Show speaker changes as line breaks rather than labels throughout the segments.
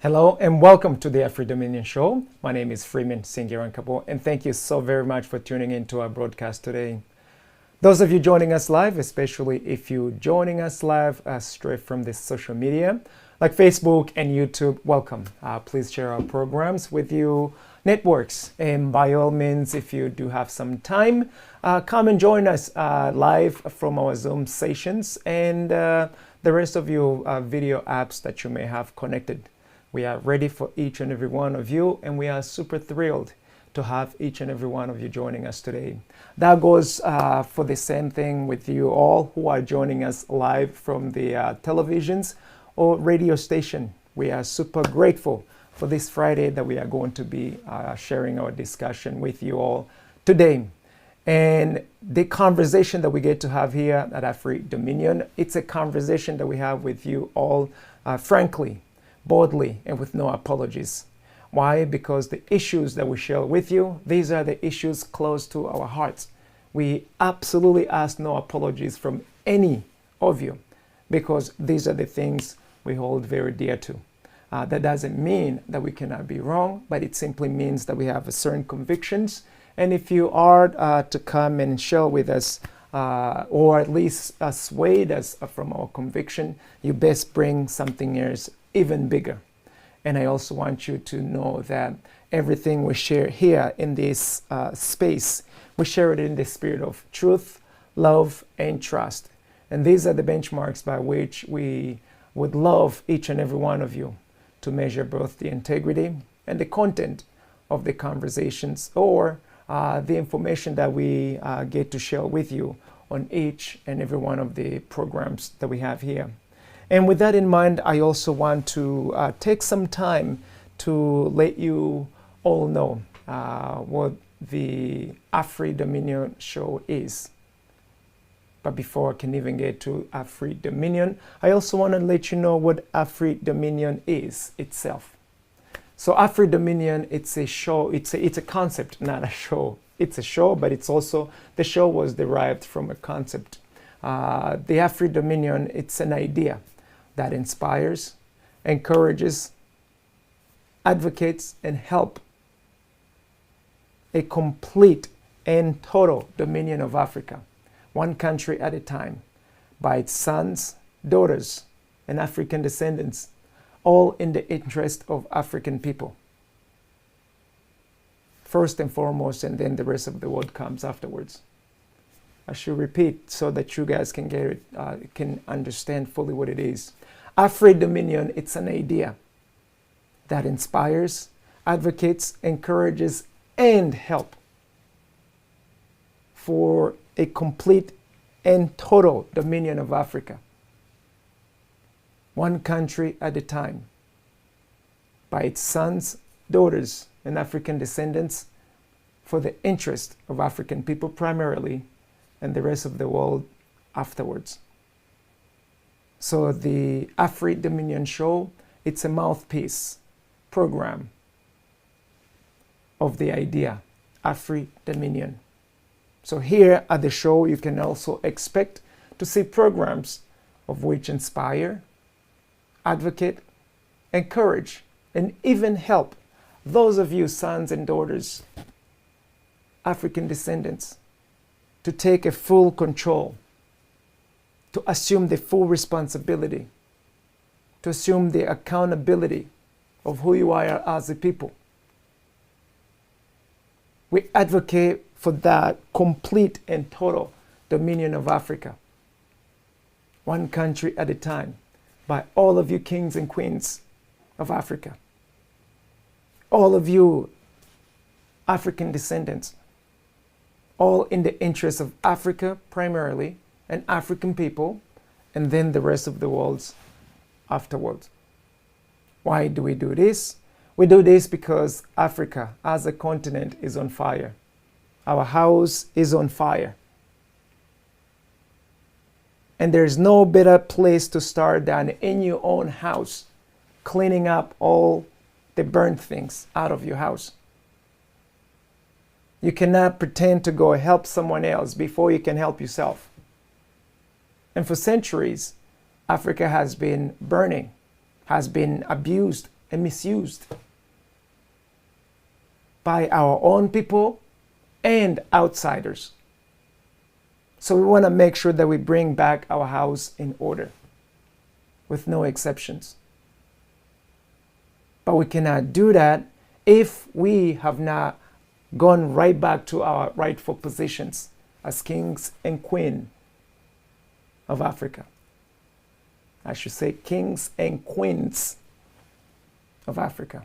Hello and welcome to the Afri Dominion Show. My name is Freeman, Singirankabo, and thank you so very much for tuning in to our broadcast today. Those of you joining us live, especially if you're joining us live straight from the social media, like Facebook and YouTube, welcome. Please share our programs with your networks. And by all means, if you do have some time, come and join us live from our Zoom sessions and the rest of your video apps that you may have connected. We are ready for each and every one of you, and we are super thrilled to have each and every one of you joining us today. That goes for the same thing with you all who are joining us live from the televisions or radio station. We are super grateful for this Friday that we are going to be sharing our discussion with you all today. And the conversation that we get to have here at Afri Dominion, it's a conversation that we have with you all frankly, boldly, and with no apologies. Why? Because the issues that we share with you, these are the issues close to our hearts. We absolutely ask no apologies from any of you because these are the things we hold very dear to. That doesn't mean that we cannot be wrong, but it simply means that we have certain convictions. And if you are to come and share with us, or at least swayed us from our conviction, you best bring something else even bigger. And I also want you to know that everything we share here in this space, we share it in the spirit of truth, love, and trust. And these are the benchmarks by which we would love each and every one of you to measure both the integrity and the content of the conversations or the information that we get to share with you on each and every one of the programs that we have here. And with that in mind, I also want to take some time to let you all know what the Afri Dominion show is. But before I can even get to Afri Dominion, I also want to let you know what Afri Dominion is itself. So Afri Dominion, it's a show, it's a concept, not a show. It's a show, but it's also, the show was derived from a concept. The Afri Dominion, it's an idea that inspires, encourages, advocates, and help a complete and total dominion of Africa, one country at a time, by its sons, daughters, and African descendants, all in the interest of African people. First and foremost, and then the rest of the world comes afterwards. I should repeat so that you guys can get it, can understand fully what it is. Afri Dominion, it's an idea that inspires, advocates, encourages, and help for a complete and total dominion of Africa, one country at a time, by its sons, daughters, and African descendants, for the interest of African people primarily, and the rest of the world afterwards. So the Afri Dominion show, it's a mouthpiece program of the idea, Afri Dominion. So here at the show, you can also expect to see programs of which inspire, advocate, encourage, and even help those of you sons and daughters, African descendants, to take a full control, to assume the full responsibility, to assume the accountability of who you are as a people. We advocate for that complete and total dominion of Africa, one country at a time, by all of you kings and queens of Africa, all of you African descendants, all in the interest of Africa primarily, and African people, and then the rest of the world afterwards. Why do we do this? We do this because Africa as a continent is on fire. Our house is on fire. And there's no better place to start than in your own house, cleaning up all the burnt things out of your house. You cannot pretend to go help someone else before you can help yourself. And for centuries, Africa has been burning, has been abused and misused by our own people and outsiders. So we want to make sure that we bring back our house in order with no exceptions. But we cannot do that if we have not gone right back to our rightful positions as kings and queens of Africa. I should say kings and queens of Africa.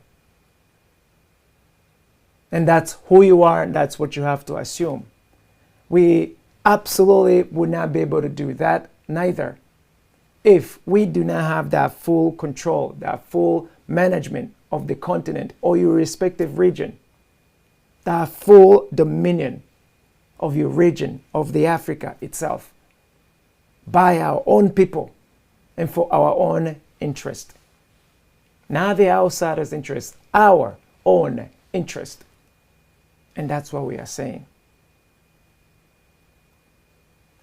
And that's who you are, and that's what you have to assume. We absolutely would not be able to do that neither if we do not have that full control, that full management of the continent or your respective region, that full dominion of your region, of the Africa itself, by our own people and for our own interest. Not the outsider's interest, our own interest. And that's what we are saying.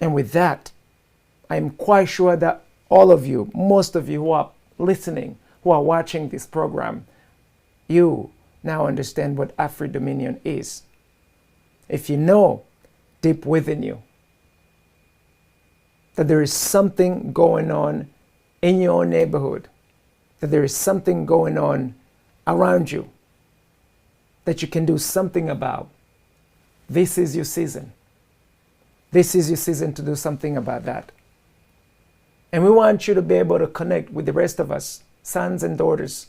And with that, I'm quite sure that all of you, most of you who are listening, who are watching this program, you now understand what Afro-Dominion is. If you know deep within you that there is something going on in your neighborhood, that there is something going on around you that you can do something about, this is your season. This is your season to do something about that. And we want you to be able to connect with the rest of us, sons and daughters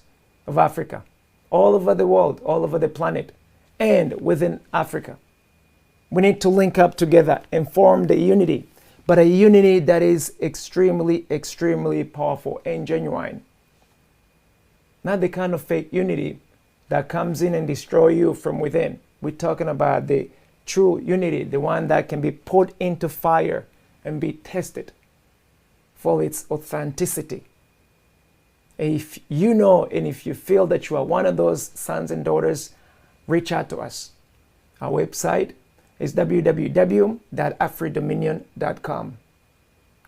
of Africa, all over the world, all over the planet, and within Africa. We need to link up together and form the unity, but a unity that is extremely, extremely powerful and genuine. Not the kind of fake unity that comes in and destroy you from within. We're talking about the true unity, the one that can be put into fire and be tested for its authenticity. If you know and if you feel that you are one of those sons and daughters, reach out to us. Our website is www.afrodominion.com.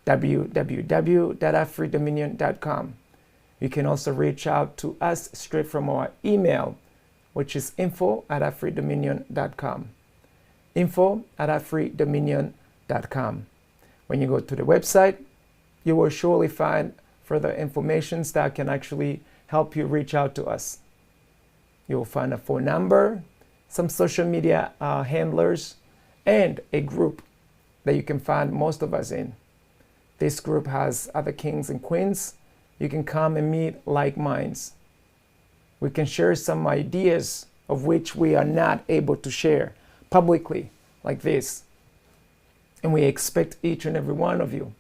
www.afrodominion.com. You can also reach out to us straight from our email, which is info@afrodominion.com. info@afrodominion.com. When you go to the website, you will surely find further information that can actually help you reach out to us. You will find a phone number, some social media handlers, and a group that you can find most of us in. This group has other kings and queens. You can come and meet like minds. We can share some ideas of which we are not able to share publicly like this. And we expect each and every one of you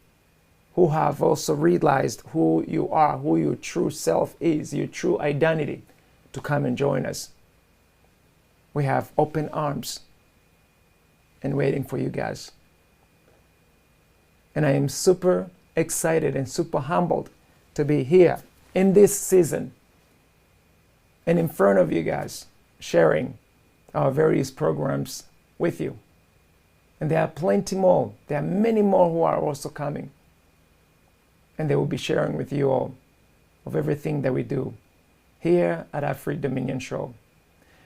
who have also realized who you are, who your true self is, your true identity, to come and join us. We have open arms and waiting for you guys. And I am super excited and super humbled to be here in this season and in front of you guys, sharing our various programs with you. And there are plenty more. There are many more who are also coming. And they will be sharing with you all of everything that we do here at our Free Dominion Show.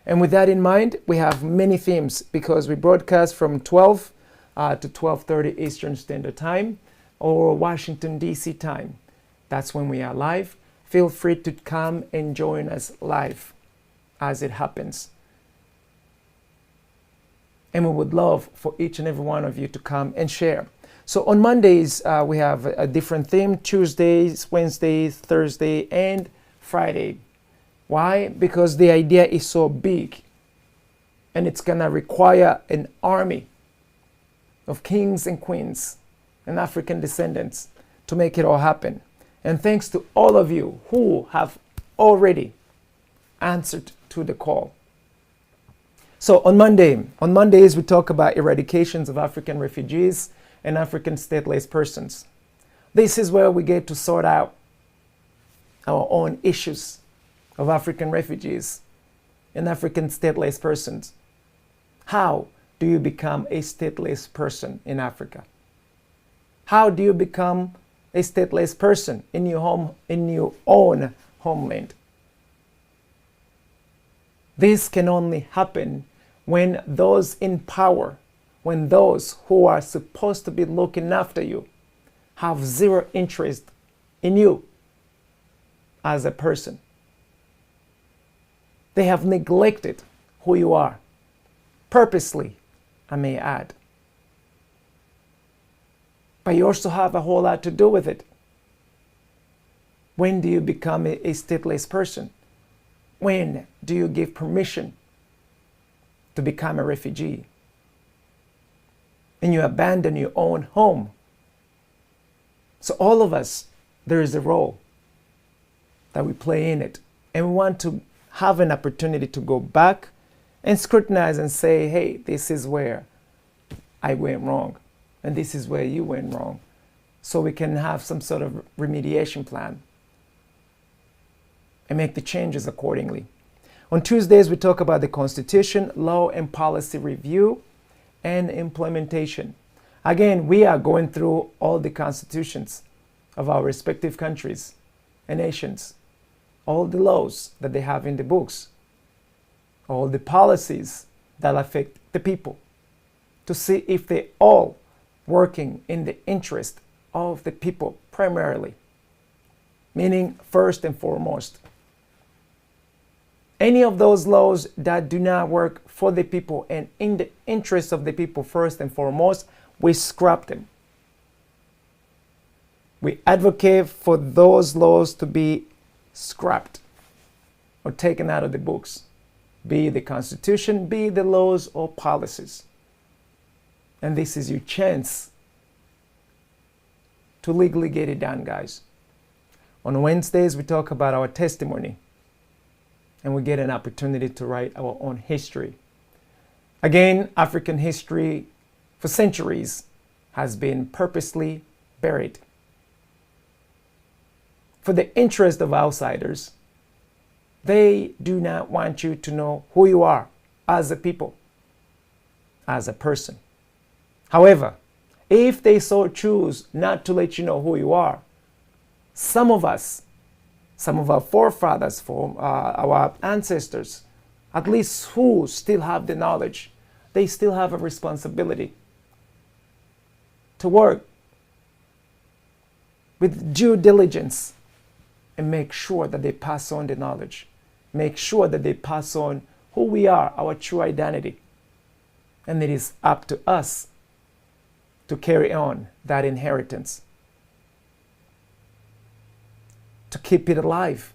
And with that in mind, we have many themes because we broadcast from 12 to 12:30 Eastern Standard Time or Washington, D.C. time. That's when we are live. Feel free to come and join us live as it happens. And we would love for each and every one of you to come and share. So on Mondays, we have a different theme, Tuesdays, Wednesdays, Thursday, and Friday. Why? Because the idea is so big and it's gonna require an army of kings and queens and African descendants to make it all happen. And thanks to all of you who have already answered to the call. So on Mondays, we talk about eradications of African refugees and African stateless persons. This is where we get to sort out our own issues of African refugees and African stateless persons. How do you become a stateless person in Africa? How do you become a stateless person in your home, in your own homeland? This can only happen when those in power, when those who are supposed to be looking after you have zero interest in you as a person. They have neglected who you are, purposely, I may add. But you also have a whole lot to do with it. When do you become a stateless person? When do you give permission to become a refugee? And you abandon your own home. So all of us, there is a role that we play in it. And we want to have an opportunity to go back and scrutinize and say, hey, this is where I went wrong. And this is where you went wrong. So we can have some sort of remediation plan and make the changes accordingly. On Tuesdays, we talk about the Constitution, law and policy review, and implementation. Again, we are going through all the constitutions of our respective countries and nations, all the laws that they have in the books, all the policies that affect the people, to see if they all working in the interest of the people primarily, meaning first and foremost. Any of those laws that do not work for the people and in the interest of the people first and foremost, we scrap them. We advocate for those laws to be scrapped or taken out of the books, be it the Constitution, be it the laws or policies. And this is your chance to legally get it done, guys. On Wednesdays, we talk about our testimony, and we get an opportunity to write our own history. Again, African history for centuries has been purposely buried. For the interest of outsiders, they do not want you to know who you are as a people, as a person. However, if they so choose not to let you know who you are, some of us, some of our forefathers, our ancestors, at least who still have the knowledge, they still have a responsibility to work with due diligence and make sure that they pass on the knowledge. Make sure that they pass on who we are, our true identity. And it is up to us to carry on that inheritance, to keep it alive.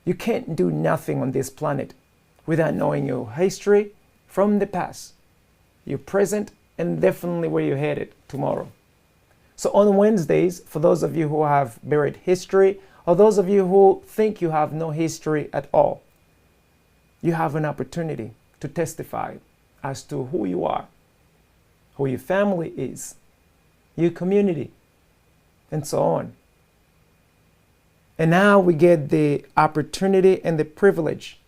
You can't do nothing on this planet without knowing your history from the past, your present, and definitely where you're headed tomorrow. So on Wednesdays, for those of you who have buried history, or those of you who think you have no history at all, you have an opportunity to testify as to who you are, who your family is, your community, and so on. And now we get the opportunity and the privilege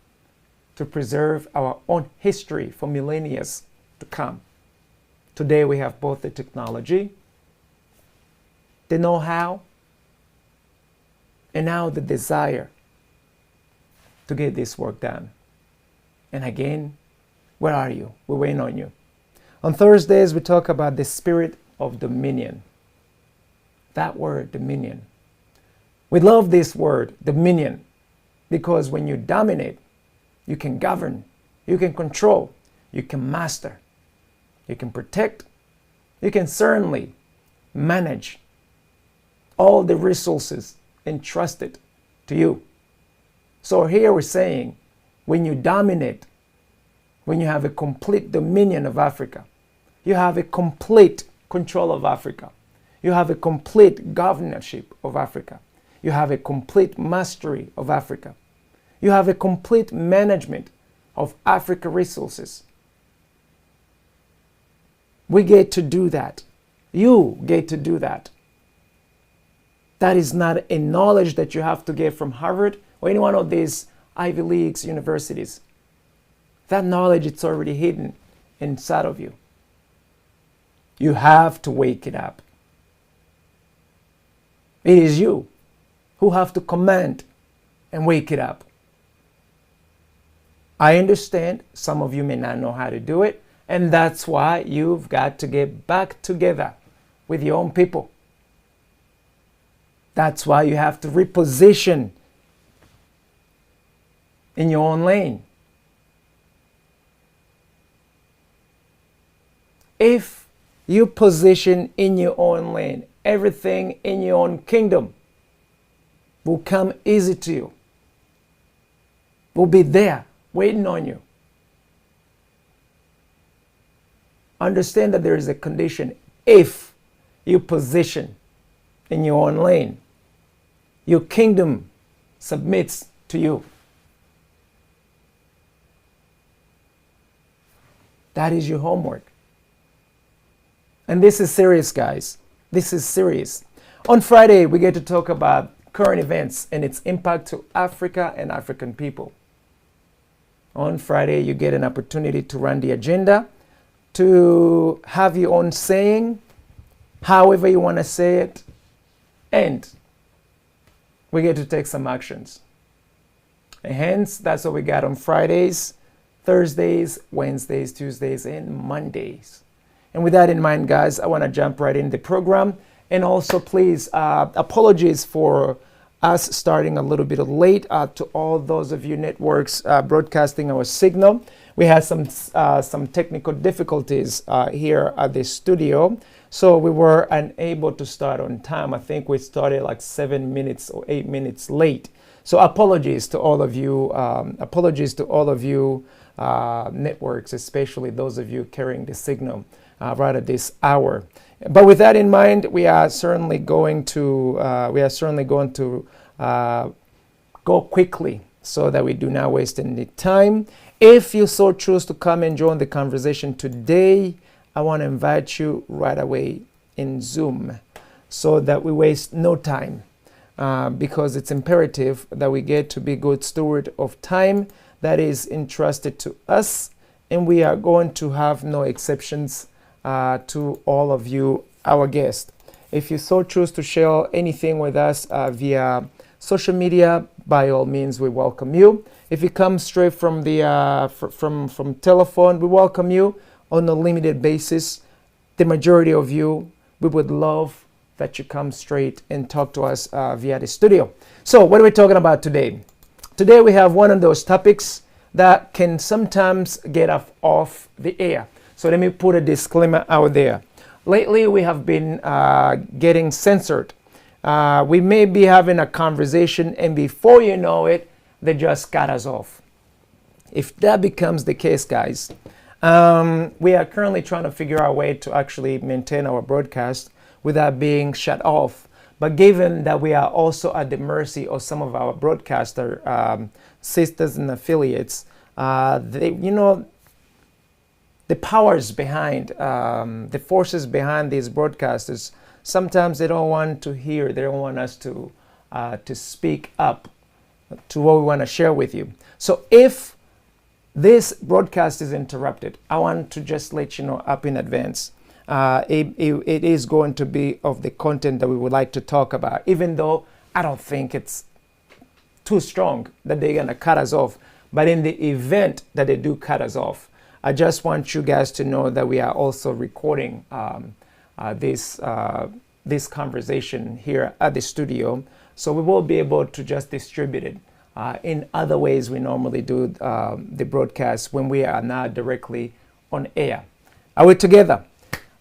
to preserve our own history for millennia to come. Today we have both the technology, the know-how, and now the desire to get this work done. And again, where are you? We're waiting on you. On Thursdays, we talk about the spirit of dominion. That word, dominion. We love this word, dominion, because when you dominate, you can govern, you can control, you can master, you can protect, you can certainly manage all the resources entrusted to you. So here we're saying, when you dominate, when you have a complete dominion of Africa, you have a complete control of Africa, you have a complete governorship of Africa, you have a complete mastery of Africa, you have a complete management of Africa resources. We get to do that. You get to do that. That is not a knowledge that you have to get from Harvard or any one of these Ivy League universities. That knowledge, it's already hidden inside of you. You have to wake it up. It is you who have to command and wake it up. I understand some of you may not know how to do it, and that's why you've got to get back together with your own people. That's why you have to reposition in your own lane. If you position in your own lane, everything in your own kingdom will come easy to you, will be there waiting on you. Understand that there is a condition. If you position in your own lane, your kingdom submits to you. That is your homework. And this is serious, guys. This is serious. On Friday, we get to talk about current events and its impact to Africa and African people. On Friday, you get an opportunity to run the agenda, to have your own saying, however you want to say it, and we get to take some actions. And hence, that's what we got on Fridays, Thursdays, Wednesdays, Tuesdays, and Mondays. And with that in mind, guys, I want to jump right in the program. And also, please, apologies for us starting a little bit late to all those of you networks broadcasting our signal. We had some technical difficulties here at the studio, so we were unable to start on time. I think we started like 7 minutes or 8 minutes late. So apologies to all of you. Networks, especially those of you carrying the signal right at this hour. But with that in mind, we are certainly going to go quickly so that we do not waste any time. If you so choose to come and join the conversation today, I want to invite you right away in Zoom so that we waste no time, because it's imperative that we get to be good steward of time that is entrusted to us, and we are going to have no exceptions to all of you, our guests. If you so choose to share anything with us via social media, by all means, we welcome you. If you come straight from the from telephone, we welcome you on a limited basis. The majority of you, we would love that you come straight and talk to us via the studio. So what are we talking about today? Today we have one of those topics that can sometimes get off the air. So let me put a disclaimer out there. Lately we have been getting censored. We may be having a conversation, and before you know it, they just cut us off. If that becomes the case, guys, we are currently trying to figure out a way to actually maintain our broadcast without being shut off. But given that we are also at the mercy of some of our broadcaster sisters and affiliates, the powers behind, the forces behind these broadcasters, sometimes they don't want to hear, they don't want us to speak up to what we want to share with you. So if this broadcast is interrupted, I want to just let you know up in advance. It is going to be of the content that we would like to talk about, even though I don't think it's too strong that they're going to cut us off. But in the event that they do cut us off, I just want you guys to know that we are also recording this conversation here at the studio. So we will be able to just distribute it in other ways we normally do the broadcast when we are not directly on air. Are we together?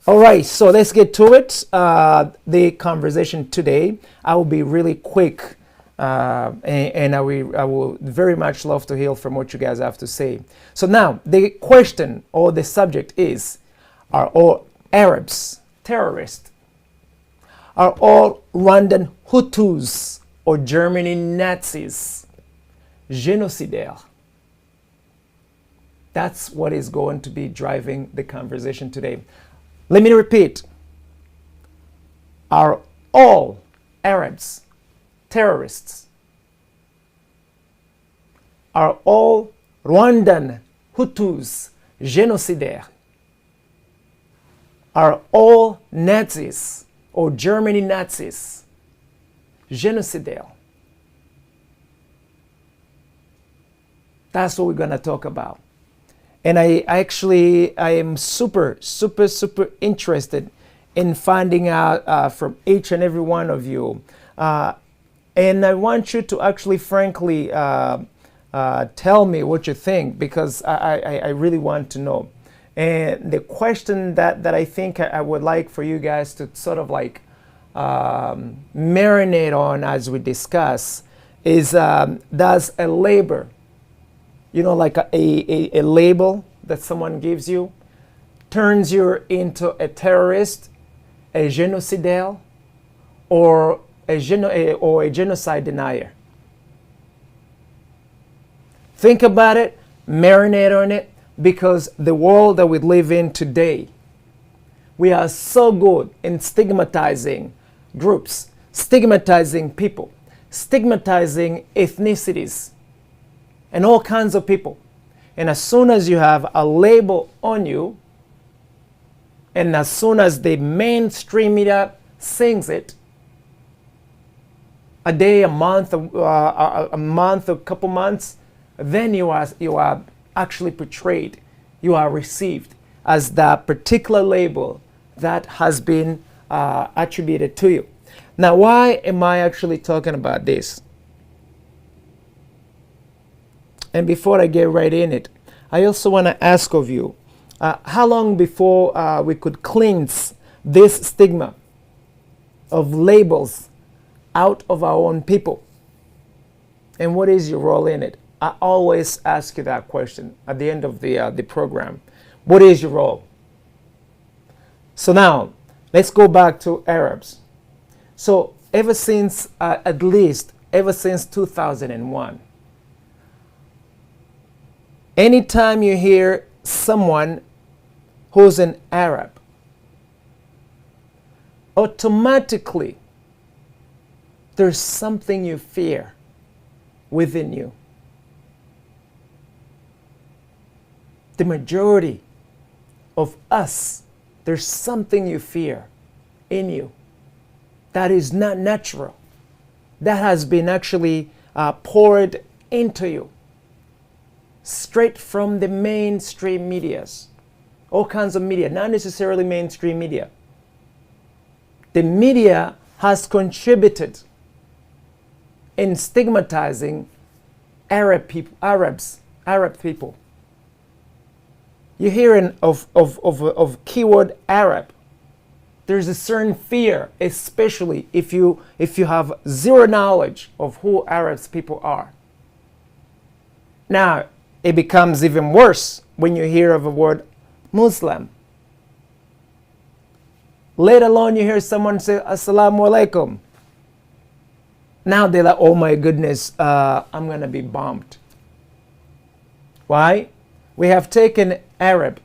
All right, so let's get to it. The conversation today, I will be really quick, and I will very much love to hear from what you guys have to say. So now, the question or the subject is, are all Arabs terrorists? Are all Rwandan Hutus or Germany Nazis genocidaires? That's what is going to be driving the conversation today. Let me repeat. Are all Arabs terrorists? Are all Rwandan Hutus genocidaires? Are all Nazis or Germany Nazis genocidaires? That's what we're going to talk about. And I am super interested in finding out from each and every one of you. And I want you to actually frankly tell me what you think, because I really want to know. And the question that I think I would like for you guys to sort of like marinate on as we discuss is, does a label, like a label that someone gives you, turns you into a terrorist, a genocidaire, or a genocide denier? Think about it, marinate on it, because the world that we live in today, we are so good in stigmatizing groups, stigmatizing people, stigmatizing ethnicities, and all kinds of people. And as soon as you have a label on you, and as soon as the mainstream media sings it, a day, a month, a couple months, then you are actually portrayed, you are received as that particular label that has been attributed to you. Now, why am I actually talking about this? And before I get right in it, I also want to ask of you, how long before we could cleanse this stigma of labels out of our own people? And what is your role in it? I always ask you that question at the end of the program. What is your role? So now, let's go back to Arabs. So ever since, at least, ever since 2001, anytime you hear someone who's an Arab, automatically there's something you fear within you. The majority of us, there's something you fear in you that is not natural, that has been actually poured into you straight from the mainstream medias, all kinds of media, not necessarily mainstream media. The media has contributed in stigmatizing Arab people. You hear of keyword Arab, there's a certain fear, especially if you have zero knowledge of who Arabs people are. Now, it becomes even worse when you hear of a word Muslim. Let alone you hear someone say Assalamu alaikum. Now they're like, oh my goodness, I'm going to be bombed. Why? We have taken Arab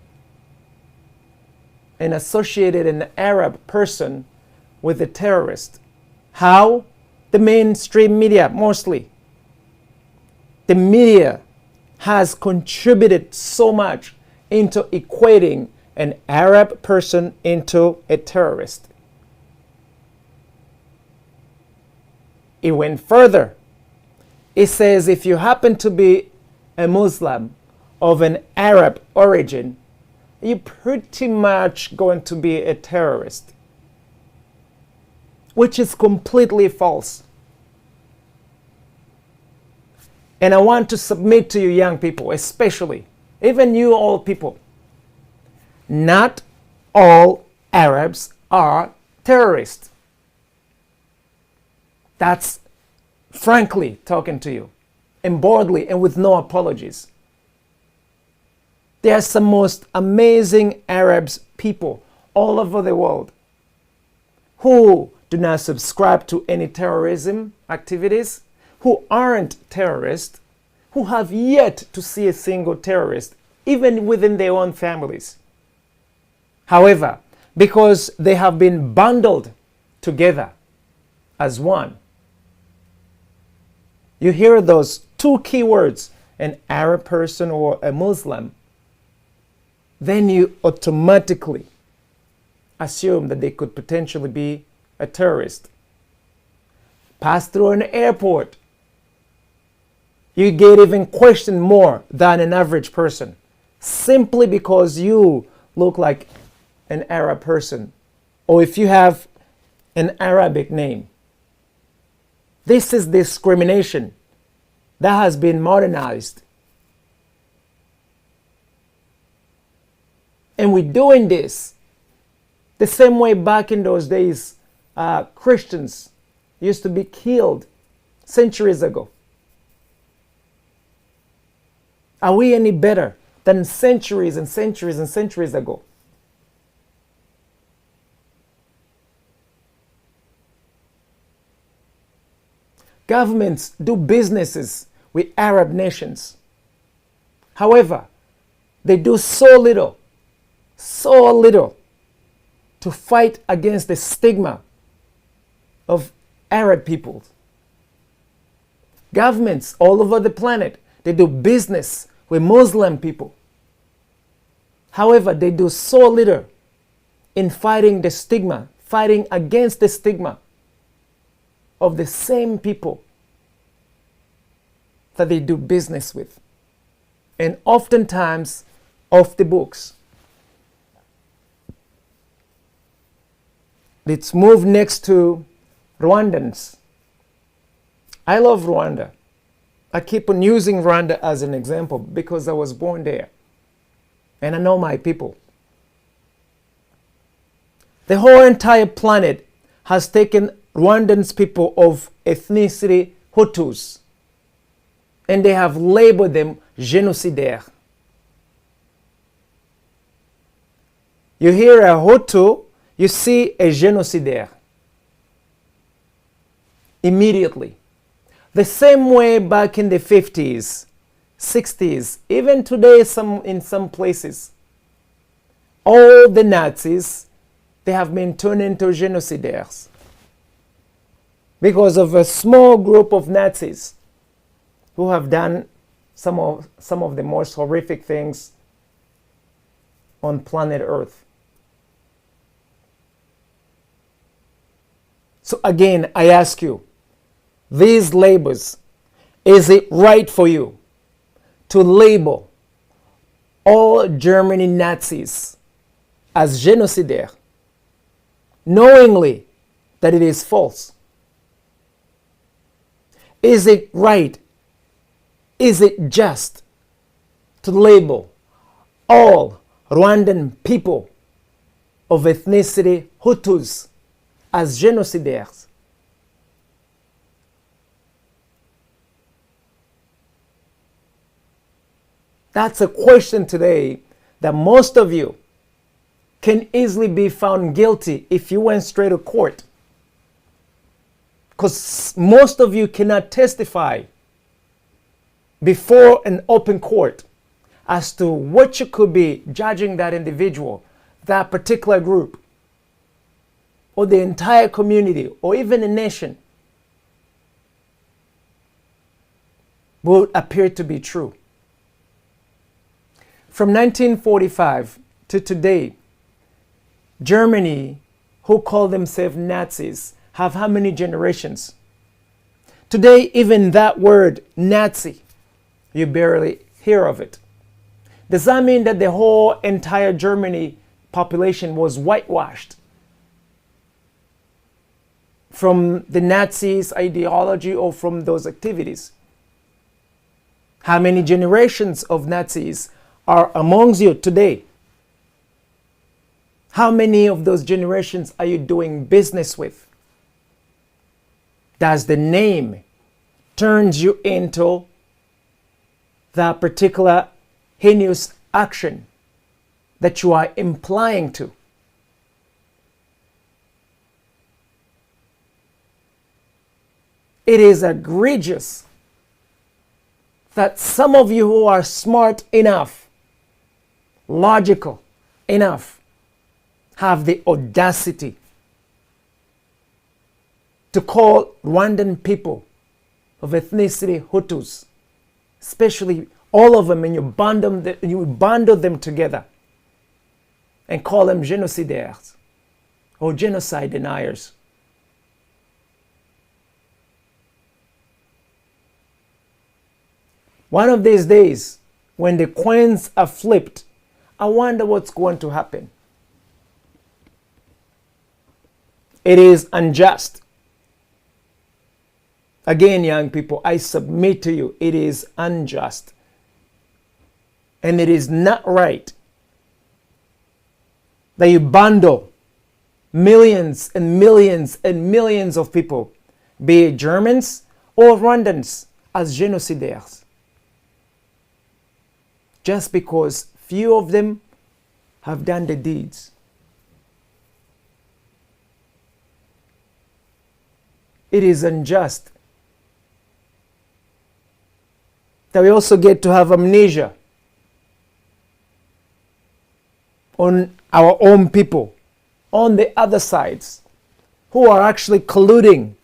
and associated an Arab person with a terrorist. How? The mainstream media, mostly. The media has contributed so much into equating an Arab person into a terrorist. It went further. It says if you happen to be a Muslim of an Arab origin, you're pretty much going to be a terrorist, which is completely false. And I want to submit to you young people, especially, even you old people, not all Arabs are terrorists. That's frankly talking to you, and boldly and with no apologies. There are some most amazing Arabs people all over the world who do not subscribe to any terrorism activities, who aren't terrorists, who have yet to see a single terrorist, even within their own families. However, because they have been bundled together as one, you hear those two key words, an Arab person or a Muslim, then you automatically assume that they could potentially be a terrorist. Pass through an airport, You get even questioned more than an average person simply because you look like an Arab person or if you have an Arabic name. This is discrimination that has been modernized. And we're doing this the same way back in those days Christians used to be killed centuries ago. Are we any better than centuries and centuries and centuries ago? Governments do businesses with Arab nations. However, they do so little to fight against the stigma of Arab people. Governments all over the planet, they do business with Muslim people. However, they do so little in fighting the stigma, fighting against the stigma of the same people that they do business with. And oftentimes off the books. Let's move next to Rwandans. I love Rwanda. I keep on using Rwanda as an example because I was born there. And I know my people. The whole entire planet has taken Rwandans people of ethnicity Hutus. And they have labeled them Genocidaires. You hear a Hutu, you see a Genocidaire. Immediately. The same way back in the 50s, 60s, even today in some places, all the Nazis, they have been turned into genocidaires because of a small group of Nazis who have done some of the most horrific things on planet Earth. So again, I ask you, these labels, is it right for you to label all Germany Nazis as genocidaires, knowingly that it is false? Is it right? Is it just to label all Rwandan people of ethnicity Hutus as genocidaires? That's a question today that most of you can easily be found guilty if you went straight to court. Because most of you cannot testify before an open court as to what you could be judging that individual, that particular group, or the entire community, or even a nation, would appear to be true. From 1945 to today, Germany, who call themselves Nazis, have how many generations? Today, even that word Nazi, you barely hear of it. Does that mean that the whole entire Germany population was whitewashed from the Nazis' ideology or from those activities? How many generations of Nazis are amongst you today? How many of those generations are you doing business with? Does the name turns you into that particular heinous action that you are implying to? It is egregious that some of you who are smart enough, logical enough, have the audacity to call Rwandan people of ethnicity Hutus, especially all of them, and you bundle them together and call them genocidaires or genocide deniers. One of these days, when the coins are flipped, I wonder what's going to happen. It is unjust. Again, young people, I submit to you, it is unjust. And it is not right that you bundle millions and millions and millions of people, be it Germans or Rwandans, as genocidaires. Just because few of them have done the deeds. It is unjust that we also get to have amnesia on our own people on the other sides who are actually colluding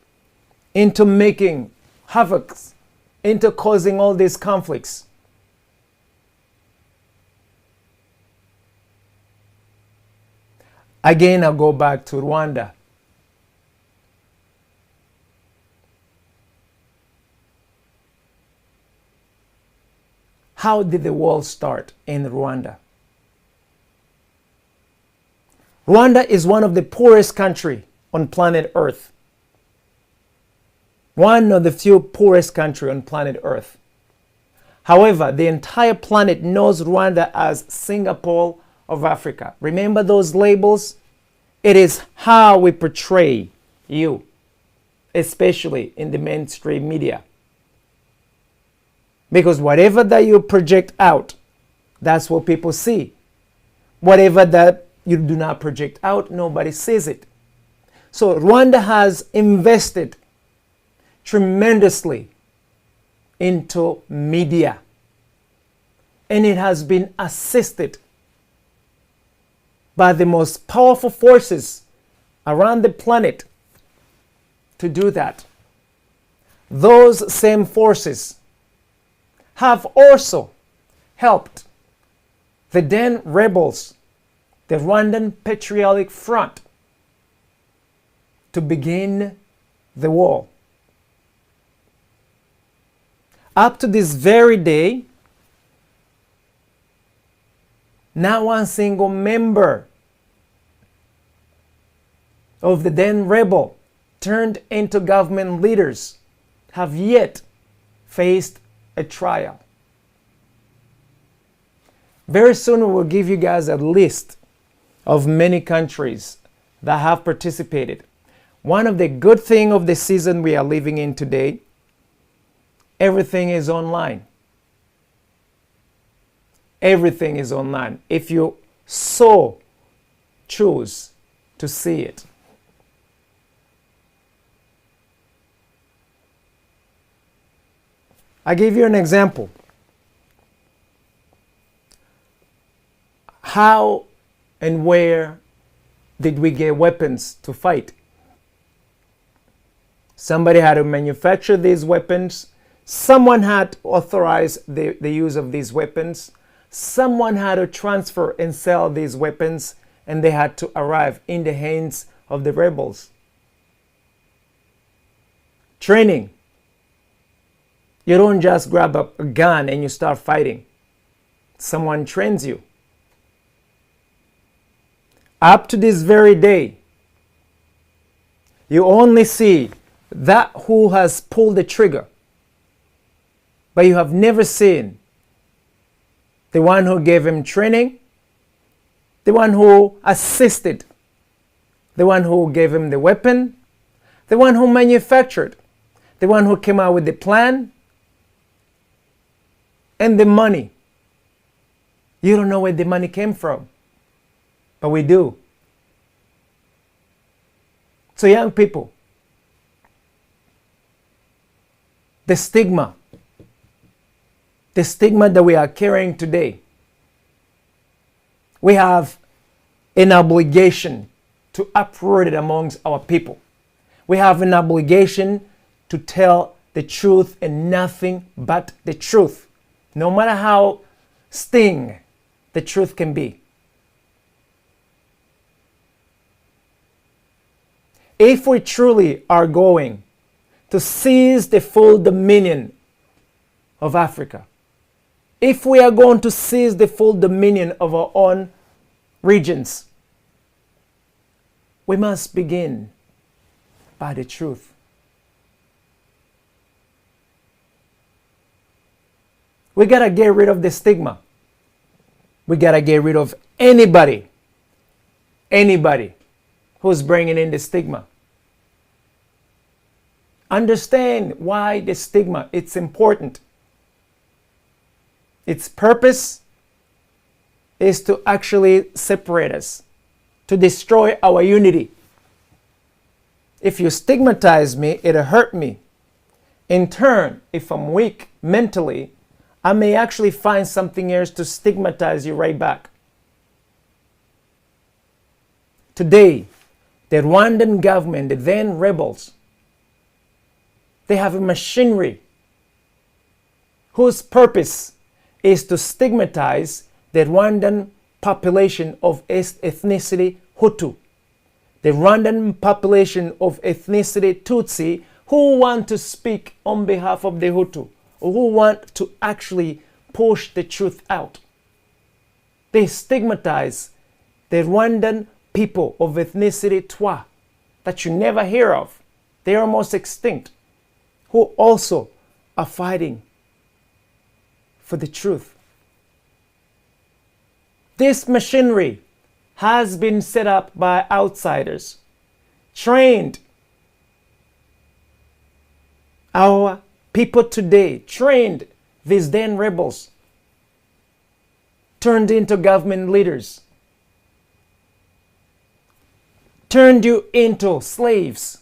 into making havoc, into causing all these conflicts. Again, I'll go back to Rwanda. How did the war start in Rwanda? Rwanda is one of the poorest countries on planet Earth. One of the few poorest countries on planet Earth. However, the entire planet knows Rwanda as Singapore of Africa. Remember those labels? It is how we portray you, especially in the mainstream media. Because whatever that you project out, that's what people see. Whatever that you do not project out, nobody sees it. So Rwanda has invested tremendously into media. And it has been assisted by the most powerful forces around the planet to do that. Those same forces have also helped the then rebels, the Rwandan Patriotic Front, to begin the war. Up to this very day, not one single member of the then rebel turned into government leaders have yet faced a trial. Very soon we will give you guys a list of many countries that have participated. One of the good things of the season we are living in today, everything is online. Everything is online. If you so choose to see it. I give you an example. How and where did we get weapons to fight? Somebody had to manufacture these weapons. Someone had authorized the use of these weapons. Someone had to transfer and sell these weapons, and they had to arrive in the hands of the rebels. Training. You don't just grab a gun and you start fighting. Someone trains you. Up to this very day, you only see that who has pulled the trigger, but you have never seen the one who gave him training, the one who assisted, the one who gave him the weapon, the one who manufactured, the one who came out with the plan, and the money. You don't know where the money came from, but we do. So young people, the stigma that we are carrying today, we have an obligation to uproot it amongst our people. We have an obligation to tell the truth and nothing but the truth. No matter how sting the truth can be. If we truly are going to seize the full dominion of Africa, if we are going to seize the full dominion of our own regions, we must begin by the truth. We got to get rid of the stigma. We got to get rid of anybody who's bringing in the stigma. Understand why the stigma, it's important. Its purpose is to actually separate us, to destroy our unity. If you stigmatize me, it'll hurt me. In turn, if I'm weak mentally, I may actually find something else to stigmatize you right back. Today, the Rwandan government, the then rebels, they have a machinery whose purpose is to stigmatize the Rwandan population of ethnicity Hutu, the Rwandan population of ethnicity Tutsi, who want to speak on behalf of the Hutu, who want to actually push the truth out. They stigmatize the Rwandan people of ethnicity Twa that you never hear of. They are almost extinct, who also are fighting for the truth. This machinery has been set up by outsiders, trained. Our people today trained these then rebels, turned into government leaders, turned you into slaves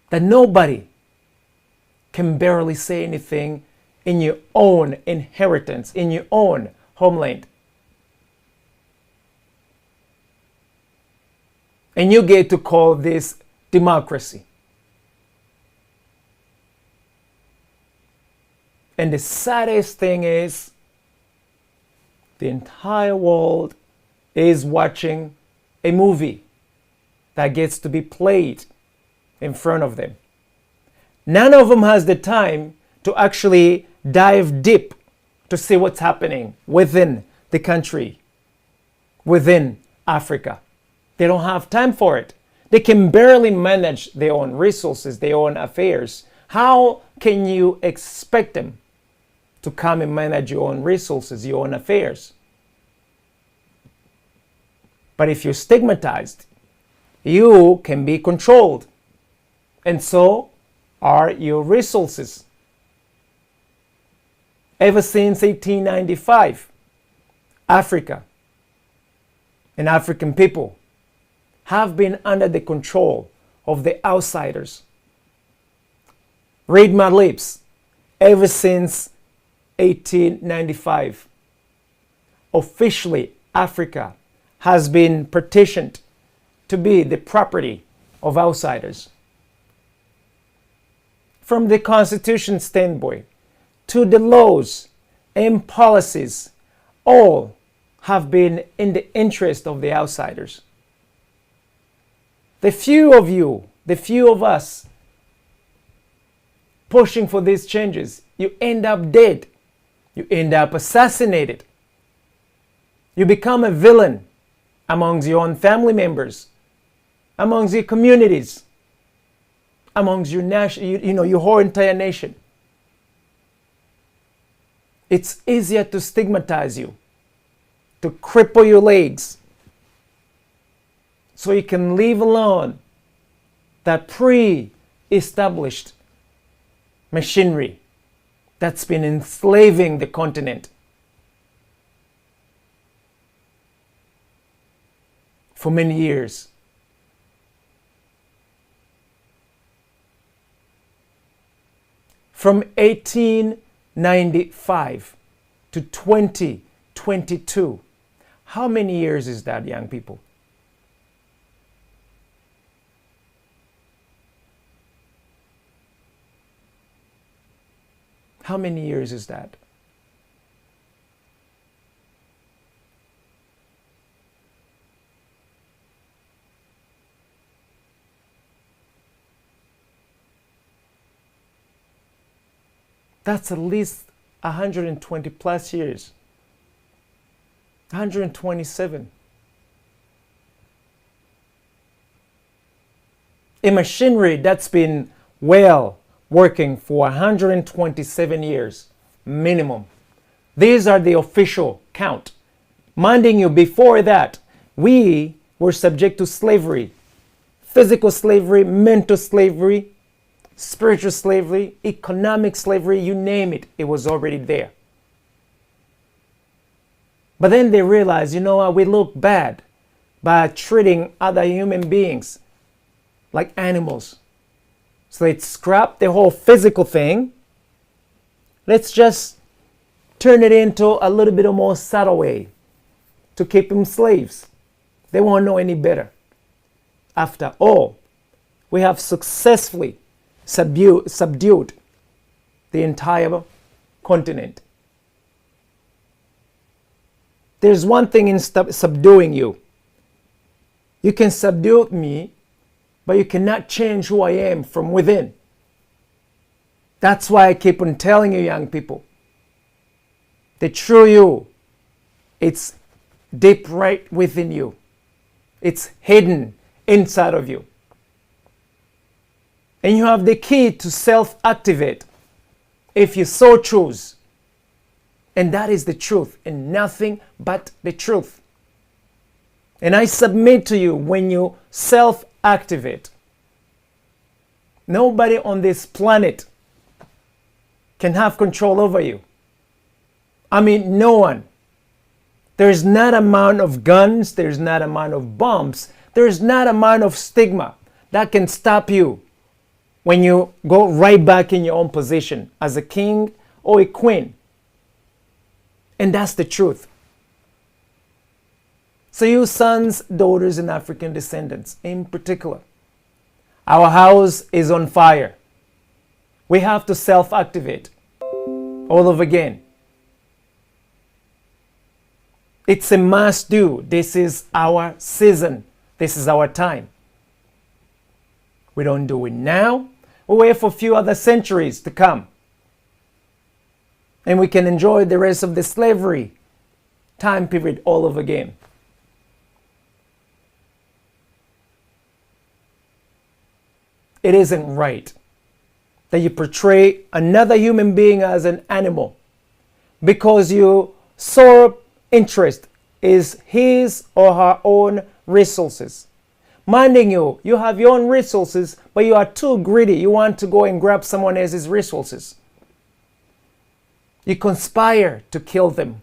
that nobody can barely say anything in your own inheritance, in your own homeland. And you get to call this democracy. And the saddest thing is, the entire world is watching a movie that gets to be played in front of them. None of them has the time to actually dive deep to see what's happening within the country, within Africa. They don't have time for it. They can barely manage their own resources, their own affairs. How can you expect them to come and manage your own resources, your own affairs? But if you're stigmatized, you can be controlled. And so are your resources. Ever since 1895, Africa and African people have been under the control of the outsiders. Read my lips. Ever since 1895, officially Africa has been petitioned to be the property of outsiders. From the Constitution standpoint to the laws and policies, all have been in the interest of the outsiders. The few of you, the few of us pushing for these changes, you end up dead. You end up assassinated. You become a villain amongst your own family members, amongst your communities, amongst your your whole entire nation. It's easier to stigmatize you, to cripple your legs, so you can leave alone that pre-established machinery that's been enslaving the continent for many years. From 1895 to 2022, how many years is that, young people? How many years is that? That's at least 120 plus years. 127. A machinery that's been working for 127 years minimum. These are the official count. Minding you, before that, we were subject to slavery. Physical slavery, mental slavery, spiritual slavery, economic slavery, you name it, it was already there. But then they realized, you know what, we look bad by treating other human beings like animals. So they scrapped the whole physical thing. Let's just turn it into a little bit more subtle way to keep them slaves. They won't know any better. After all, we have successfully subdued the entire continent. There's one thing in subduing you. You can subdue me, but you cannot change who I am from within. That's why I keep on telling you, young people, the true you, it's deep right within you. It's hidden inside of you. And you have the key to self-activate if you so choose. And that is the truth, and nothing but the truth. And I submit to you, when you self-activate, nobody on this planet can have control over you. I mean, no one. There's not amount of guns, there's not amount of bombs, there's not amount of stigma that can stop you when you go right back in your own position as a king or a queen. And that's the truth. So you sons, daughters, and African descendants in particular, our house is on fire. We have to self-activate all over again. It's a must do. This is our season. This is our time. We don't do it now. We wait for a few other centuries to come. And we can enjoy the rest of the slavery time period all over again. It isn't right that you portray another human being as an animal because your sole interest is his or her own resources. Minding you, you have your own resources, but you are too greedy. You want to go and grab someone else's resources. You conspire to kill them.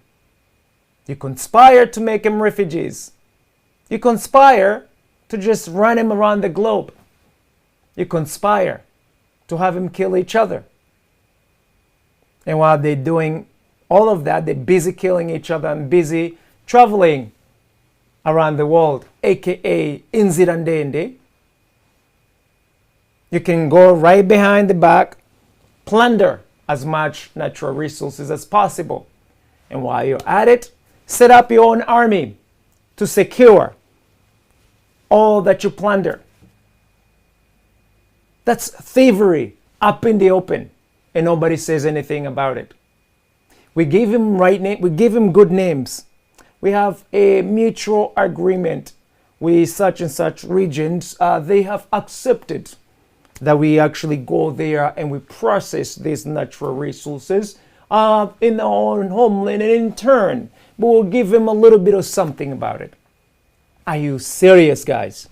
You conspire to make them refugees. You conspire to just run them around the globe. You conspire to have them kill each other. And while they're doing all of that, they're busy killing each other and busy traveling around the world, aka Inzirandende. You can go right behind the back, plunder as much natural resources as possible. And while you're at it, set up your own army to secure all that you plunder. That's thievery up in the open, and nobody says anything about it. We give him we give him good names. We have a mutual agreement with such and such regions. They have accepted that we actually go there and we process these natural resources in our own homeland, and in turn, we'll give them a little bit of something about it. Are you serious, guys?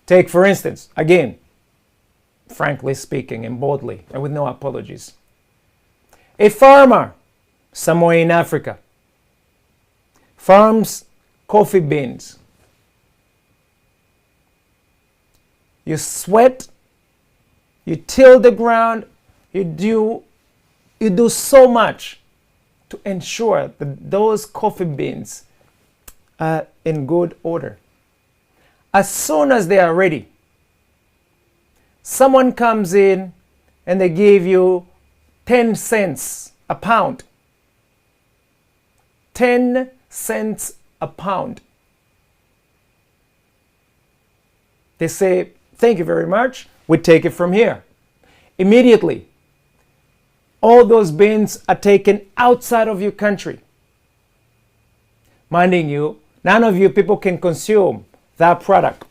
Take, for instance, again, frankly speaking and boldly and with no apologies, a farmer somewhere in Africa farms coffee beans. You sweat, you till the ground, you do so much to ensure that those coffee beans are in good order. As soon as they are ready, someone comes in and they give you 10 cents a pound. 10 cents a pound. They say, thank you very much. We take it from here. immediately, all those beans are taken outside of your country. Minding you, none of you people can consume that product.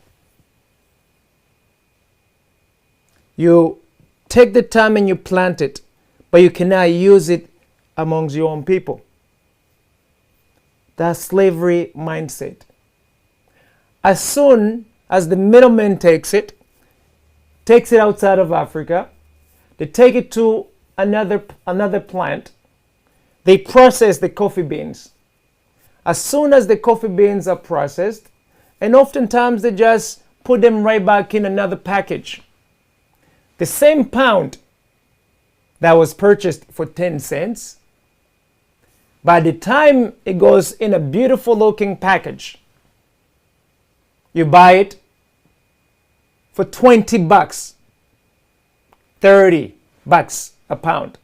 You take the time and you plant it, but you cannot use it amongst your own people. That's slavery mindset. As soon as the middleman takes it outside of Africa, they take it to another plant, they process the coffee beans. As soon as the coffee beans are processed, and oftentimes they just put them right back in another package. The same pound that was purchased for 10 cents, by the time it goes in a beautiful looking package, you buy it for 20 bucks, 30 bucks a pound.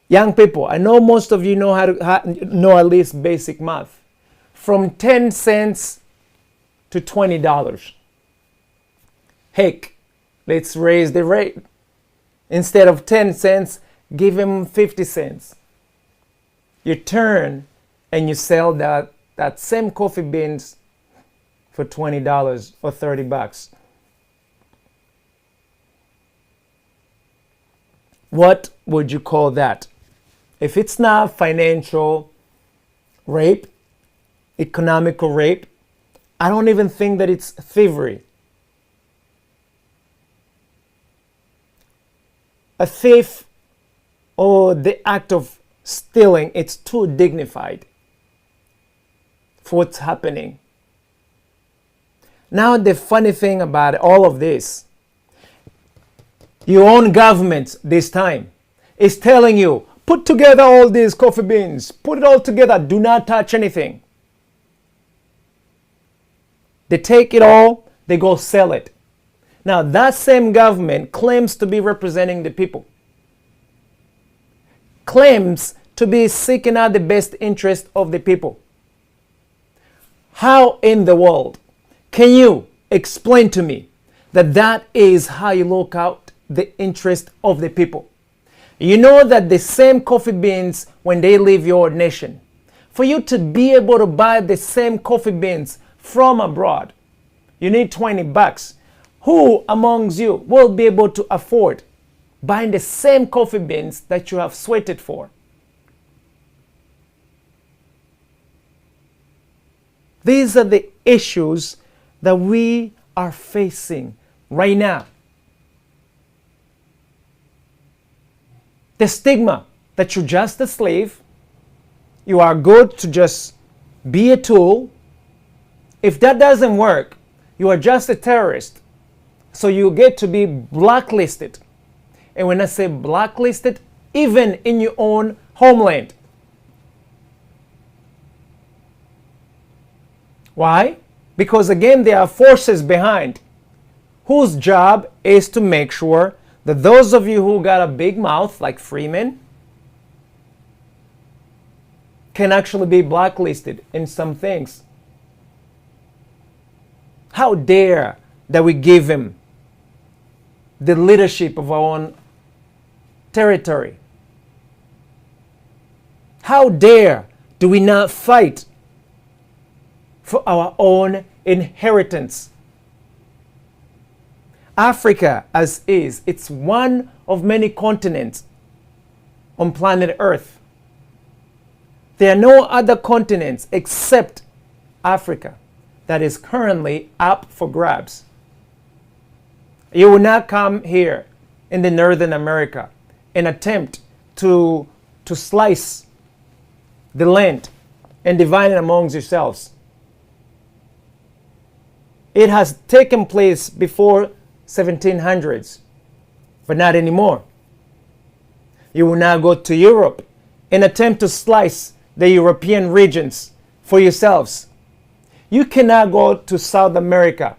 Young people, I know most of you know how to know at least basic math. From 10 cents to $20. Heck, let's raise the rate. Instead of 10 cents, give them 50 cents. You turn and you sell that same coffee beans for $20 or 30 bucks. What would you call that? If it's not financial rape, economical rape, I don't even think that it's thievery. A thief or the act of stealing, it's too dignified for what's happening. Now the funny thing about all of this, your own government this time is telling you, put together all these coffee beans, put it all together, do not touch anything. They take it all, they go sell it. Now that same government claims to be representing the people, claims to be seeking out the best interest of the people. How in the world can you explain to me that that is how you look out the interest of the people? You know that the same coffee beans, when they leave your nation, for you to be able to buy the same coffee beans from abroad, you need 20 bucks. Who amongst you will be able to afford buying the same coffee beans that you have sweated for? These are the issues that we are facing right now. The stigma that you're just a slave, you are good to just be a tool. If that doesn't work, you are just a terrorist. So you get to be blacklisted. And when I say blacklisted, even in your own homeland. Why? Because again, there are forces behind whose job is to make sure that those of you who got a big mouth, like Freeman, can actually be blacklisted in some things. How dare that we give him the leadership of our own territory? How dare do we not fight for our own inheritance? Africa, as is, it's one of many continents on planet Earth. There are no other continents except Africa that is currently up for grabs. You will not come here in the Northern America and attempt to slice the land and divide it amongst yourselves. It has taken place before 1700s, but not anymore. You will now go to Europe and attempt to slice the European regions for yourselves. You cannot go to South America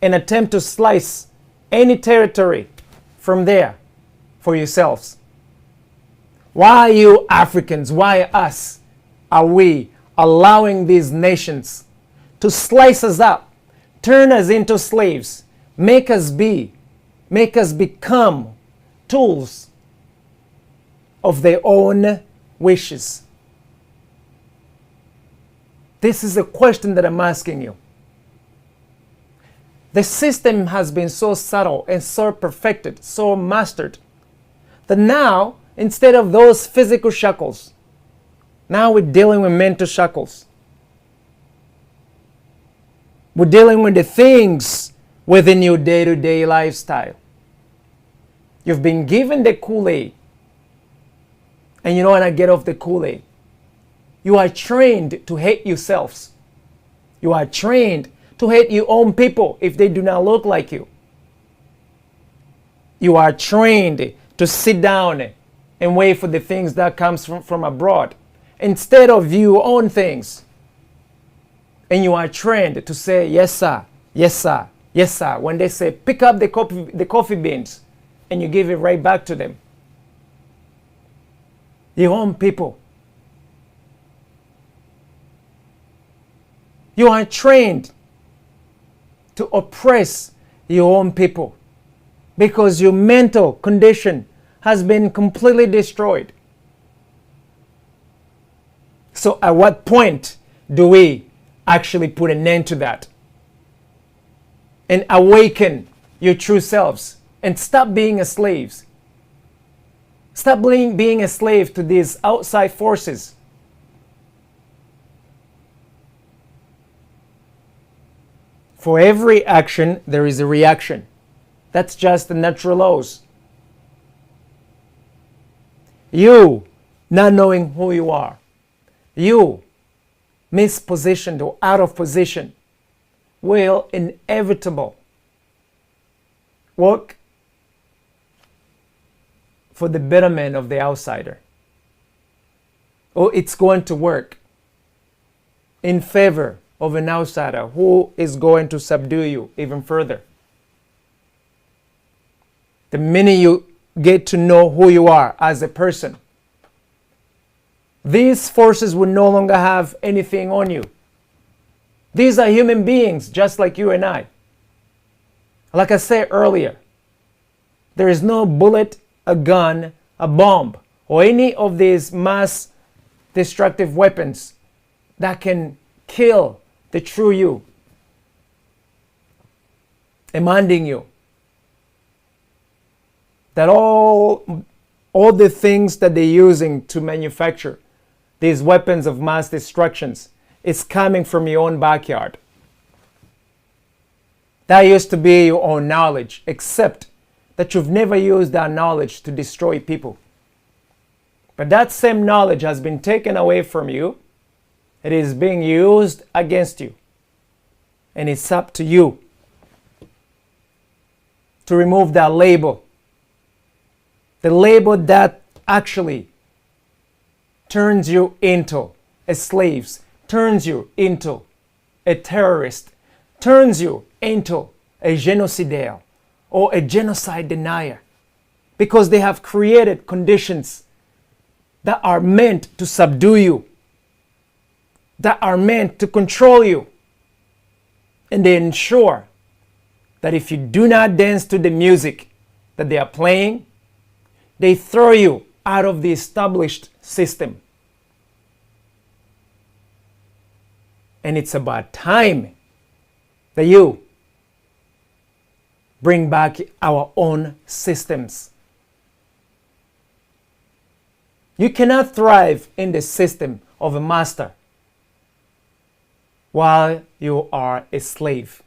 and attempt to slice any territory from there for yourselves. Why you Africans, why us, are we allowing these nations to slice us up, turn us into slaves, make us become tools of their own wishes? This is a question that I'm asking you. The system has been so subtle and so perfected, so mastered, that now, instead of those physical shackles, now we're dealing with mental shackles. We're dealing with the things within your day-to-day lifestyle. You've been given the Kool-Aid, and you don't want to get off the Kool-Aid. You are trained to hate yourselves. You are trained to hate your own people if they do not look like you. You are trained to sit down and wait for the things that comes from abroad instead of your own things. And you are trained to say, yes, sir, yes, sir, yes, sir. When they say, pick up the coffee beans, and you give it right back to them. Your own people. You are trained to oppress your own people because your mental condition has been completely destroyed. So at what point do we actually put an end to that and awaken your true selves and stop being a slaves? Stop being a slave to these outside forces. For every action, there is a reaction. That's just the natural laws. You not knowing who you are, you mispositioned or out of position, will inevitably work for the betterment of the outsider. Or it's going to work in favor of an outsider who is going to subdue you even further. The minute you get to know who you are as a person, these forces will no longer have anything on you. These are human beings just like you and I. Like I said earlier, there is no bullet, a gun, a bomb, or any of these mass destructive weapons that can kill the true you, demanding you that all the things that they're using to manufacture these weapons of mass destructions is coming from your own backyard. That used to be your own knowledge, except that you've never used that knowledge to destroy people. But that same knowledge has been taken away from you. It is being used against you. And it's up to you to remove that label. The label that actually turns you into a slave, turns you into a terrorist, turns you into a genocidaire or a genocide denier. Because they have created conditions that are meant to subdue you, that are meant to control you. And they ensure that if you do not dance to the music that they are playing, they throw you out of the established system. And it's about time that you bring back our own systems. You cannot thrive in the system of a master while you are a slave.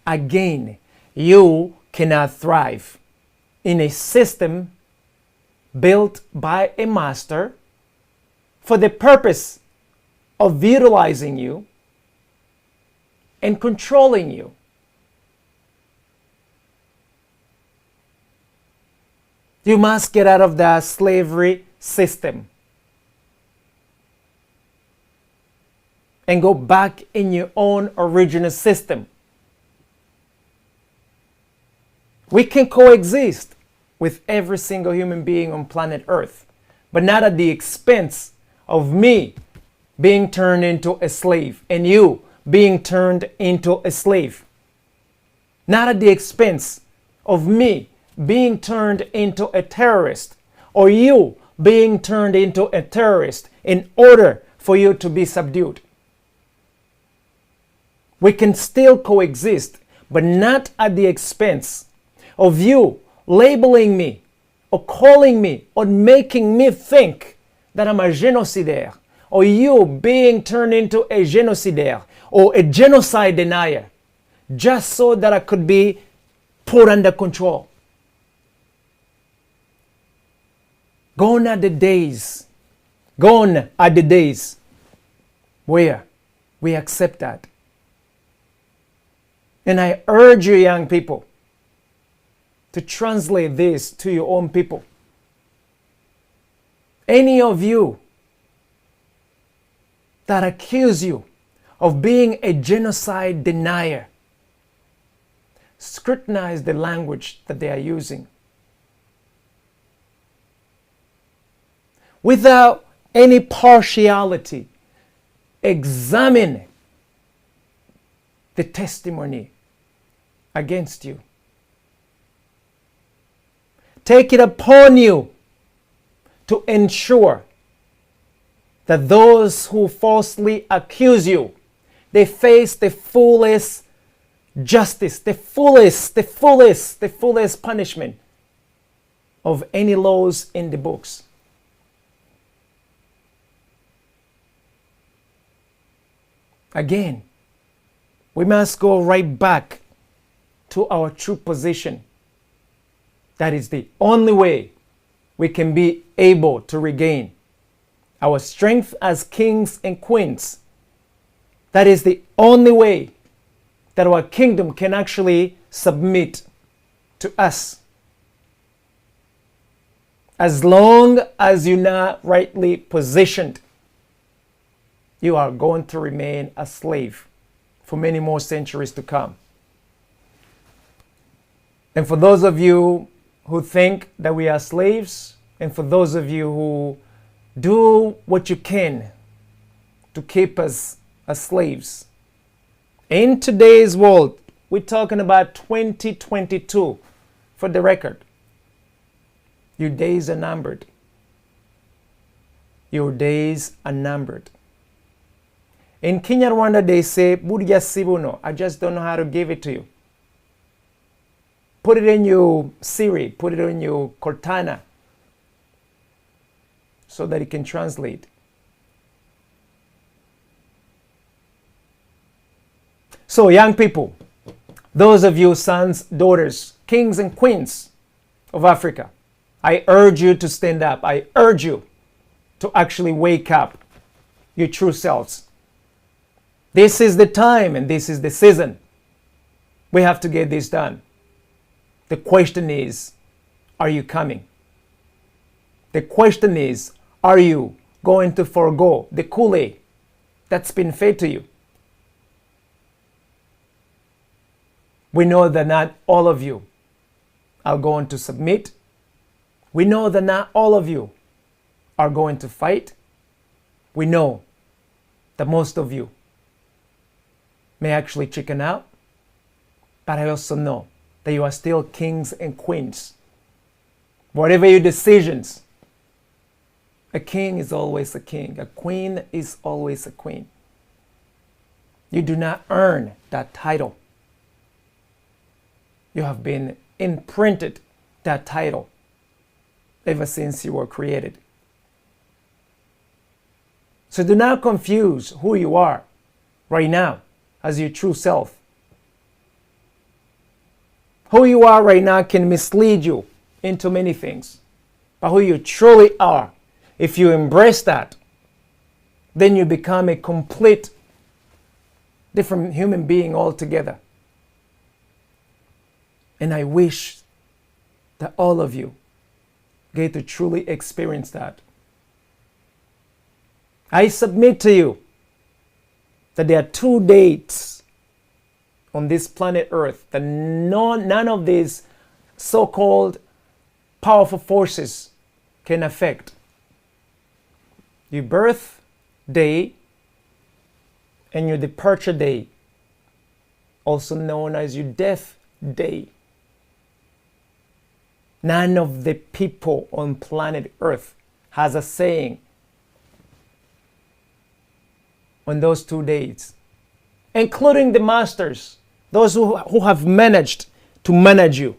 Again, you cannot thrive in a system built by a master for the purpose of utilizing you and controlling you. You must get out of that slavery system and go back in your own original system. We can coexist with every single human being on planet Earth, but not at the expense of me being turned into a slave and you being turned into a slave. not at the expense of me being turned into a terrorist or you being turned into a terrorist in order for you to be subdued. We can still coexist, but not at the expense of you labeling me or calling me or making me think that I'm a genocidaire, or you being turned into a genocidaire or a genocide denier just so that I could be put under control. Gone are the days where we accept that. And I urge you, young people, to translate this to your own people. Any of you that accuse you of being a genocide denier, scrutinize the language that they are using. Without any partiality, examine the testimony against you. Take it upon you to ensure that those who falsely accuse you, they face the fullest justice, the fullest punishment of any laws in the books. Again, we must go right back to our true position. That is the only way we can be able to regain our strength as kings and queens. That is the only way that our kingdom can actually submit to us. As long as you're not rightly positioned, you are going to remain a slave for many more centuries to come. And for those of you who think that we are slaves, and for those of you who do what you can to keep us as slaves, in today's world, we're talking about 2022, for the record, your days are numbered. Your days are numbered. In Kenya, Rwanda, they say, Burya sibuno. I just don't know how to give it to you. Put it in your Siri, put it in your Cortana, so that it can translate. So, young people, those of you sons, daughters, kings and queens of Africa, I urge you to stand up. I urge you to actually wake up your true selves. This is the time and this is the season. We have to get this done. The question is, are you coming? The question is, are you going to forego the Kool-Aid that's been fed to you? We know that not all of you are going to submit. We know that not all of you are going to fight. We know that most of you may actually chicken out, but I also know that you are still kings and queens. Whatever your decisions, a king is always a king. A queen is always a queen. You do not earn that title. You have been imprinted that title ever since you were created. So do not confuse who you are right now as your true self. Who you are right now can mislead you into many things. But who you truly are, if you embrace that, then you become a complete different human being altogether. And I wish that all of you get to truly experience that. I submit to you that there are two dates on this planet Earth that none of these so-called powerful forces can affect. Your birth day and your departure day, also known as your death day. None of the people on planet Earth has a saying on those 2 days, including the masters, those who have managed to manage you.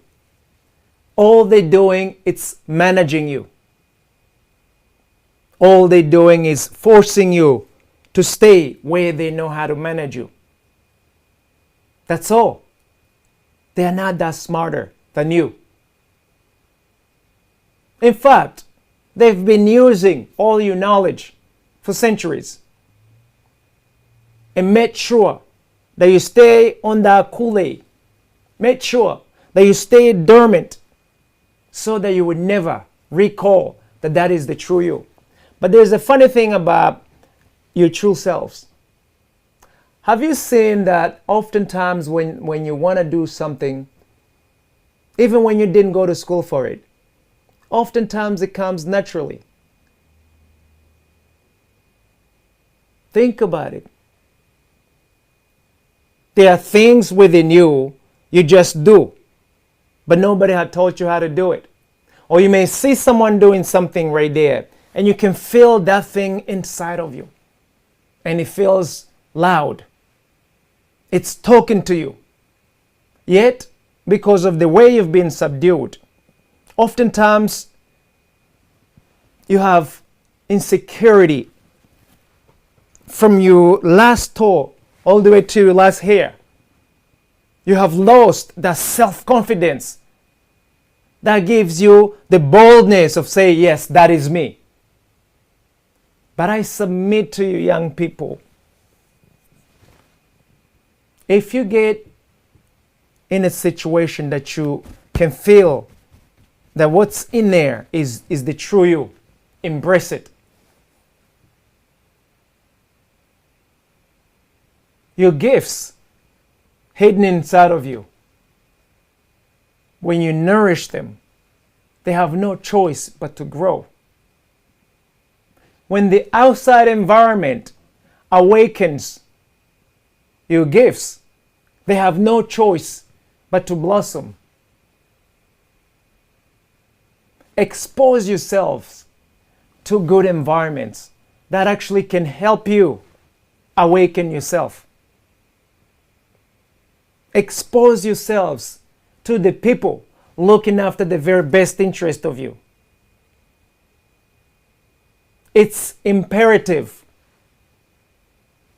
All they're doing is managing you. All they're doing is forcing you to stay where they know how to manage you. That's all. They are not that smarter than you. In fact, they've been using all your knowledge for centuries and made sure that you stay on that Kool-Aid. Made sure that you stay dormant so that you would never recall that that is the true you. But there's a funny thing about your true selves. Have you seen that oftentimes when you want to do something, even when you didn't go to school for it, oftentimes it comes naturally? Think about it. There are things within you just do, but nobody had taught you how to do it. Or you may see someone doing something right there, and you can feel that thing inside of you. And it feels loud. It's talking to you. Yet, because of the way you've been subdued, oftentimes you have insecurity from your last toe all the way to your last hair. You have lost that self-confidence that gives you the boldness of saying, yes, that is me. But I submit to you, young people, if you get in a situation that you can feel that what's in there is the true you, embrace it. Your gifts hidden inside of you, when you nourish them, they have no choice but to grow. When the outside environment awakens your gifts, they have no choice but to blossom. Expose yourselves to good environments that actually can help you awaken yourself. Expose yourselves to the people looking after the very best interest of you. It's imperative.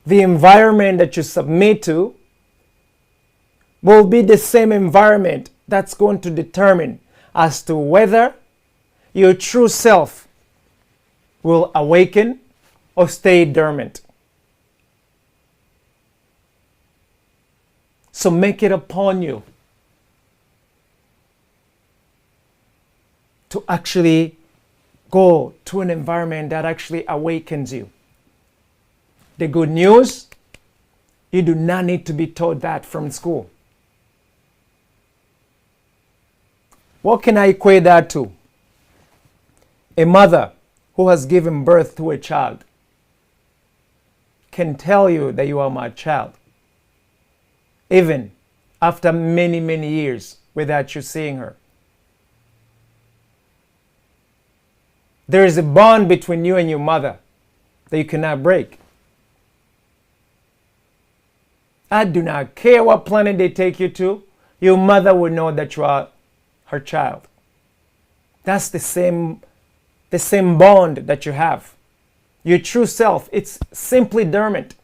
The environment that you submit to will be the same environment that's going to determine as to whether your true self will awaken or stay dormant. So make it upon you to actually go to an environment that actually awakens you. The good news, you do not need to be taught that from school. What can I equate that to? A mother who has given birth to a child can tell you that you are my child, even after many, many years without you seeing her. There is a bond between you and your mother that you cannot break. I do not care what planet they take you to, your mother will know that you are her child. That's the same bond that you have. Your true self, it's simply dormant.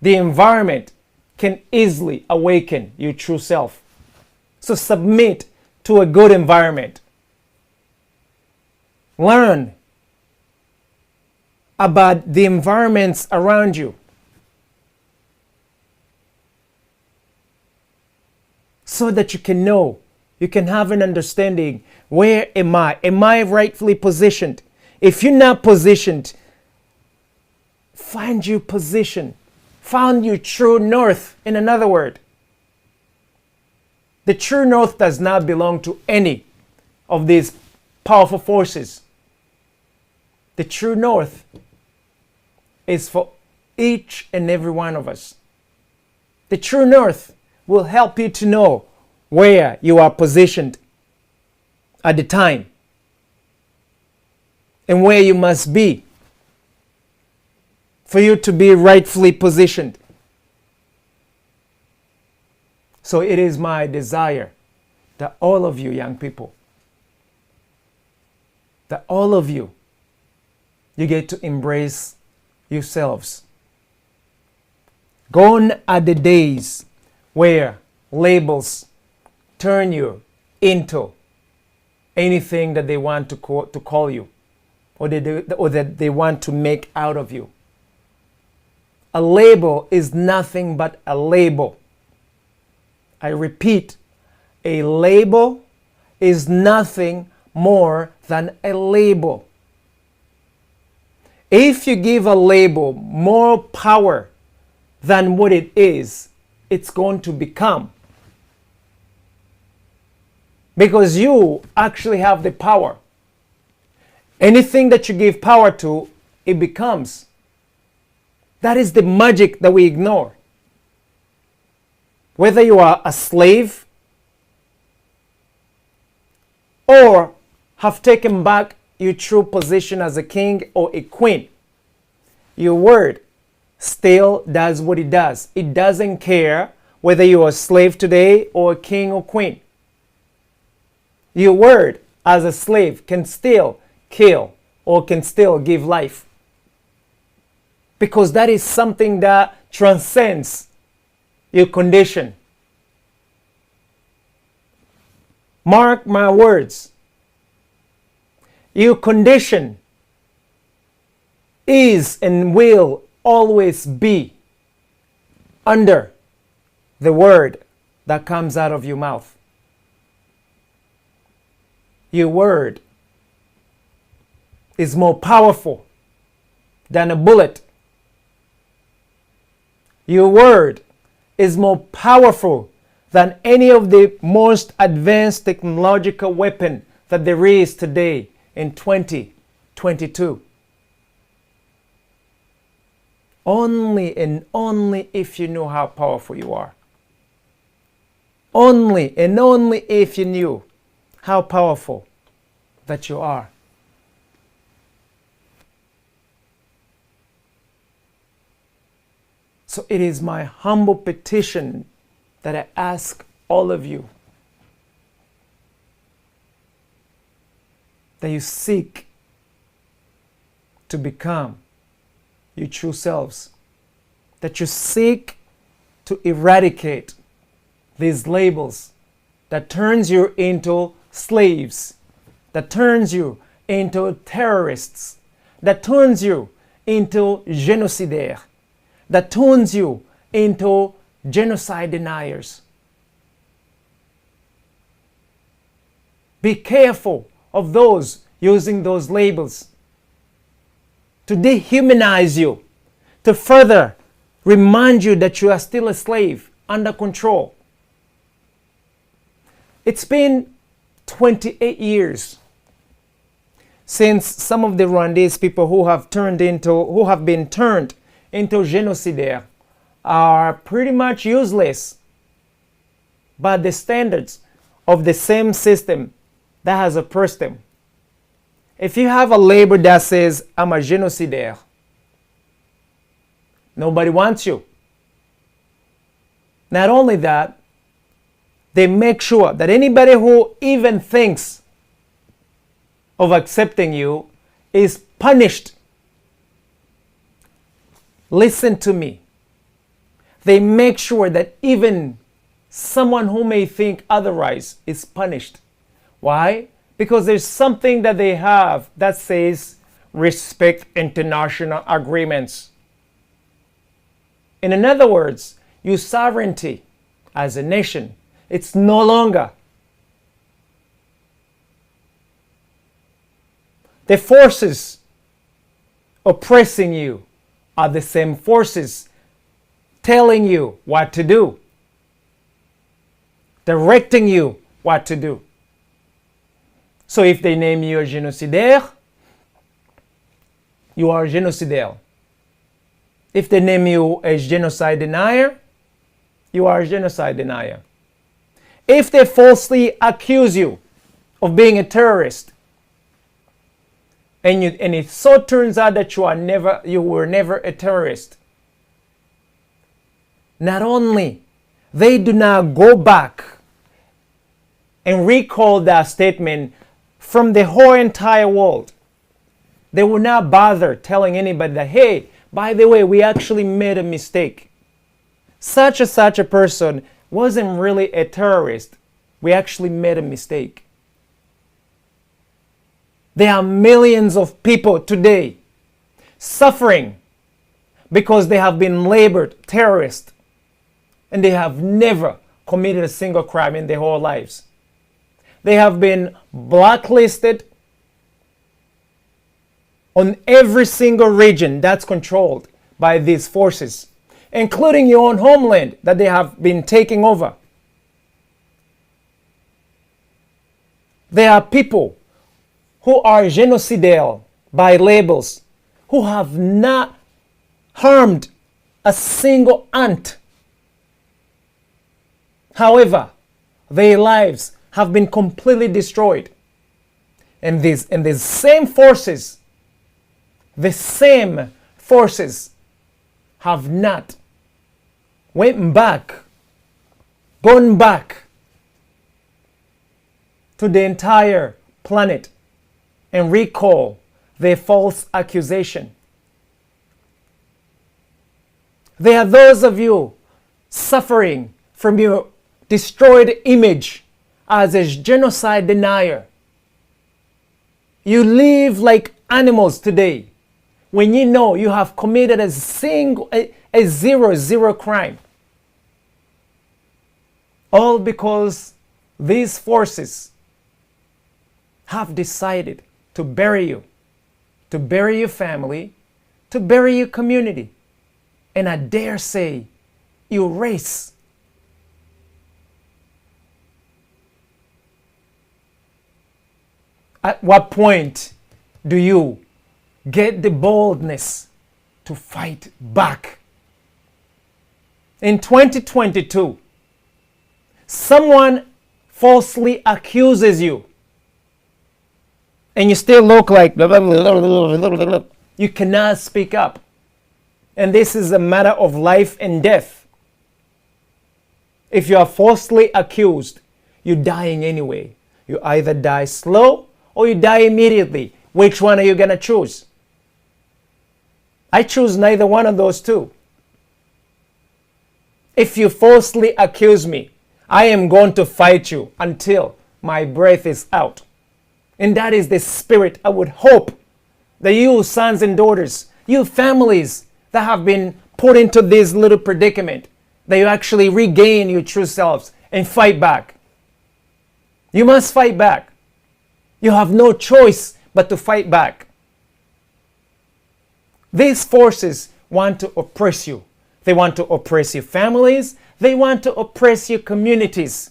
The environment can easily awaken your true self. So submit to a good environment. Learn about the environments around you, so that you can know, you can have an understanding, where am I? Am I rightfully positioned? If you're not positioned, find your position. Find your true north, in another word. The true north does not belong to any of these powerful forces. The true north is for each and every one of us. The true north will help you to know where you are positioned at the time and where you must be for you to be rightfully positioned. So it is my desire that all of you young people, that all of you get to embrace yourselves. Gone are the days where labels turn you into anything that they want to call you, or that they want to make out of you. A label is nothing but a label. I repeat, a label is nothing more than a label. If you give a label more power than what it is, it's going to become. Because you actually have the power. Anything that you give power to, it becomes. That is the magic that we ignore. Whether you are a slave or have taken back your true position as a king or a queen, your word still does what it does. It doesn't care whether you are a slave today or a king or queen. Your word as a slave can still kill or can still give life. Because that is something that transcends your condition. Mark my words. Your condition is and will always be under the word that comes out of your mouth. Your word is more powerful than a bullet. Your word is more powerful than any of the most advanced technological weapon that there is today in 2022. Only and only if you know how powerful you are. Only and only if you knew how powerful that you are. So it is my humble petition that I ask all of you that you seek to become your true selves, that you seek to eradicate these labels that turns you into slaves, that turns you into terrorists, that turns you into genocidaires, that turns you into genocide deniers. Be careful of those using those labels to dehumanize you, to further remind you that you are still a slave under control. It's been 28 years since some of the Rwandese people who have been turned into genocidaires are pretty much useless by the standards of the same system that has oppressed them. If you have a label that says, I'm a genocidaire, nobody wants you. Not only that, they make sure that anybody who even thinks of accepting you is punished. Listen to me. They make sure that even someone who may think otherwise is punished. Why? Because there's something that they have that says respect international agreements. In other words, your sovereignty as a nation, it's no longer. The forces oppressing you are the same forces telling you what to do, directing you what to do. So if they name you a genocidaire, you are a genocidaire. If they name you a genocide denier, you are a genocide denier. If they falsely accuse you of being a terrorist, and it so turns out that you were never a terrorist, not only they do not go back and recall that statement from the whole entire world. They will not bother telling anybody that, hey, by the way, we actually made a mistake. Such a person wasn't really a terrorist. We actually made a mistake. There are millions of people today suffering because they have been labeled terrorists and they have never committed a single crime in their whole lives. They have been blacklisted on every single region that's controlled by these forces, including your own homeland that they have been taking over. There are people who are genocidaires by labels, who have not harmed a single ant. However, their lives have been completely destroyed. And these same forces, the same forces have not gone back to the entire planet and recall their false accusation. There are those of you suffering from your destroyed image as a genocide denier. You live like animals today when you know you have committed a zero crime. All because these forces have decided to bury you, to bury your family, to bury your community, and I dare say, your race. At what point do you get the boldness to fight back? In 2022, someone falsely accuses you, and you still look like blah, blah, blah, blah, blah, blah, blah. You cannot speak up. And this is a matter of life and death. If you are falsely accused, you're dying anyway. You either die slow or you die immediately. Which one are you going to choose? I choose neither one of those two. If you falsely accuse me, I am going to fight you until my breath is out. And that is the spirit I would hope that you sons and daughters, you families that have been put into this little predicament, that you actually regain your true selves and fight back. You must fight back. You have no choice but to fight back. These forces want to oppress you. They want to oppress your families. They want to oppress your communities.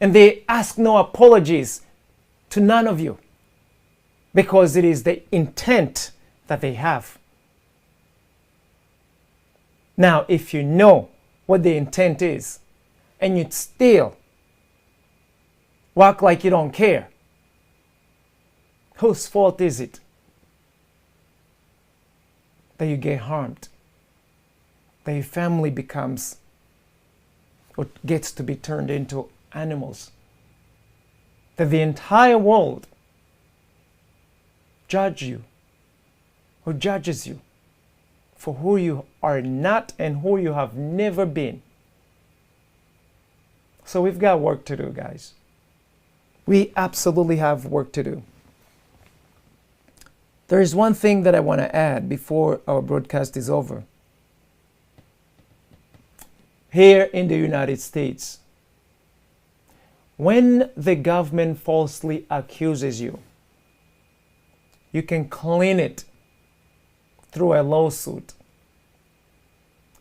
And they ask no apologies to none of you, because it is the intent that they have. Now, if you know what the intent is, and you still walk like you don't care, whose fault is it that you get harmed, that your family becomes or gets to be turned into animals, that the entire world judge you or judges you for who you are not and who you have never been? So we've got work to do, guys. We absolutely have work to do. There is one thing that I want to add before our broadcast is over. Here in the United States, when the government falsely accuses you, you can clean it through a lawsuit.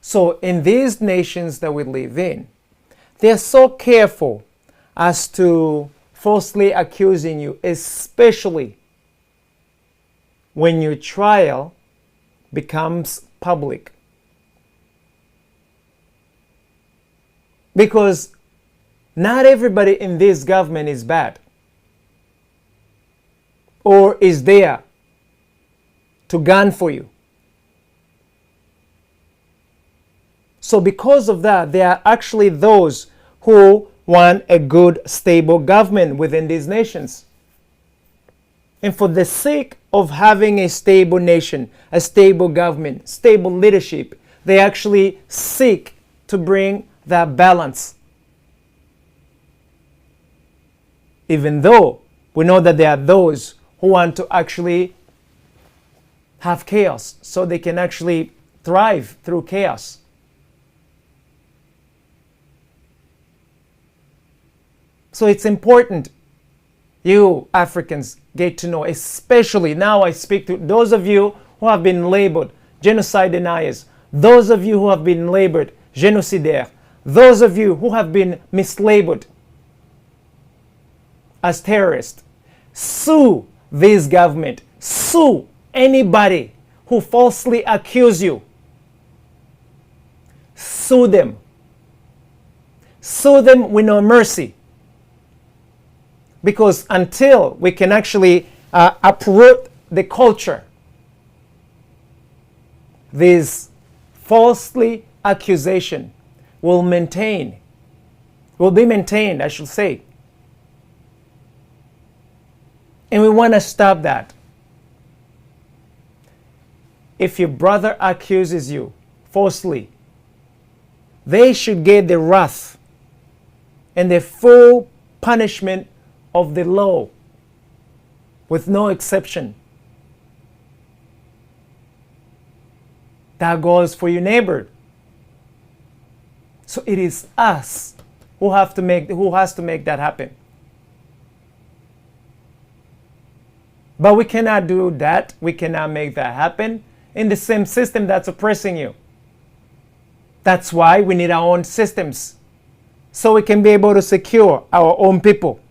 So in these nations that we live in, they're so careful as to falsely accusing you, especially when your trial becomes public. Because not everybody in this government is bad or is there to gun for you. So because of that, there are actually those who want a good, stable government within these nations. And for the sake of having a stable nation, a stable government, stable leadership, they actually seek to bring that balance. Even though we know that there are those who want to actually have chaos so they can actually thrive through chaos. So it's important you Africans get to know, especially now I speak to those of you who have been labeled genocide deniers, those of you who have been labeled genocidaires, those of you who have been mislabeled as terrorists. Sue this government. Sue anybody who falsely accuse you. Sue them. Sue them with no mercy. Because until we can actually uproot the culture, this falsely accusation will be maintained, I should say. And we want to stop that. If your brother accuses you falsely, they should get the wrath and the full punishment of the law, with no exception. That goes for your neighbor. So it is us who has to make that happen. But we cannot do that. We cannot make that happen in the same system that's oppressing you. That's why we need our own systems, so we can be able to secure our own people.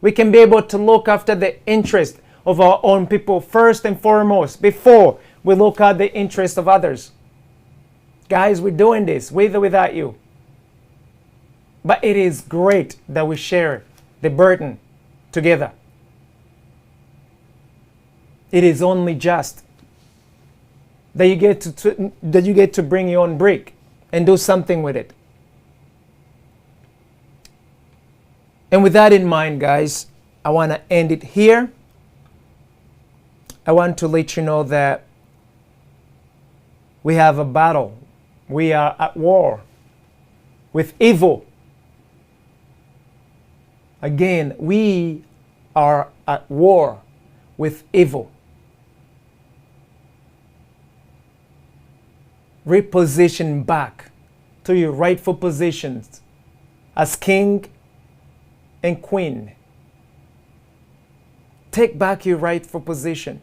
We can be able to look after the interest of our own people first and foremost before we look at the interest of others. Guys, we're doing this with or without you. But it is great that we share the burden together. It is only just that you get to bring your own brick and do something with it. And with that in mind, guys, I want to end it here. I want to let you know that we have a battle. We are at war with evil. Again, we are at war with evil. Reposition back to your rightful positions as king and queen. Take back your rightful position.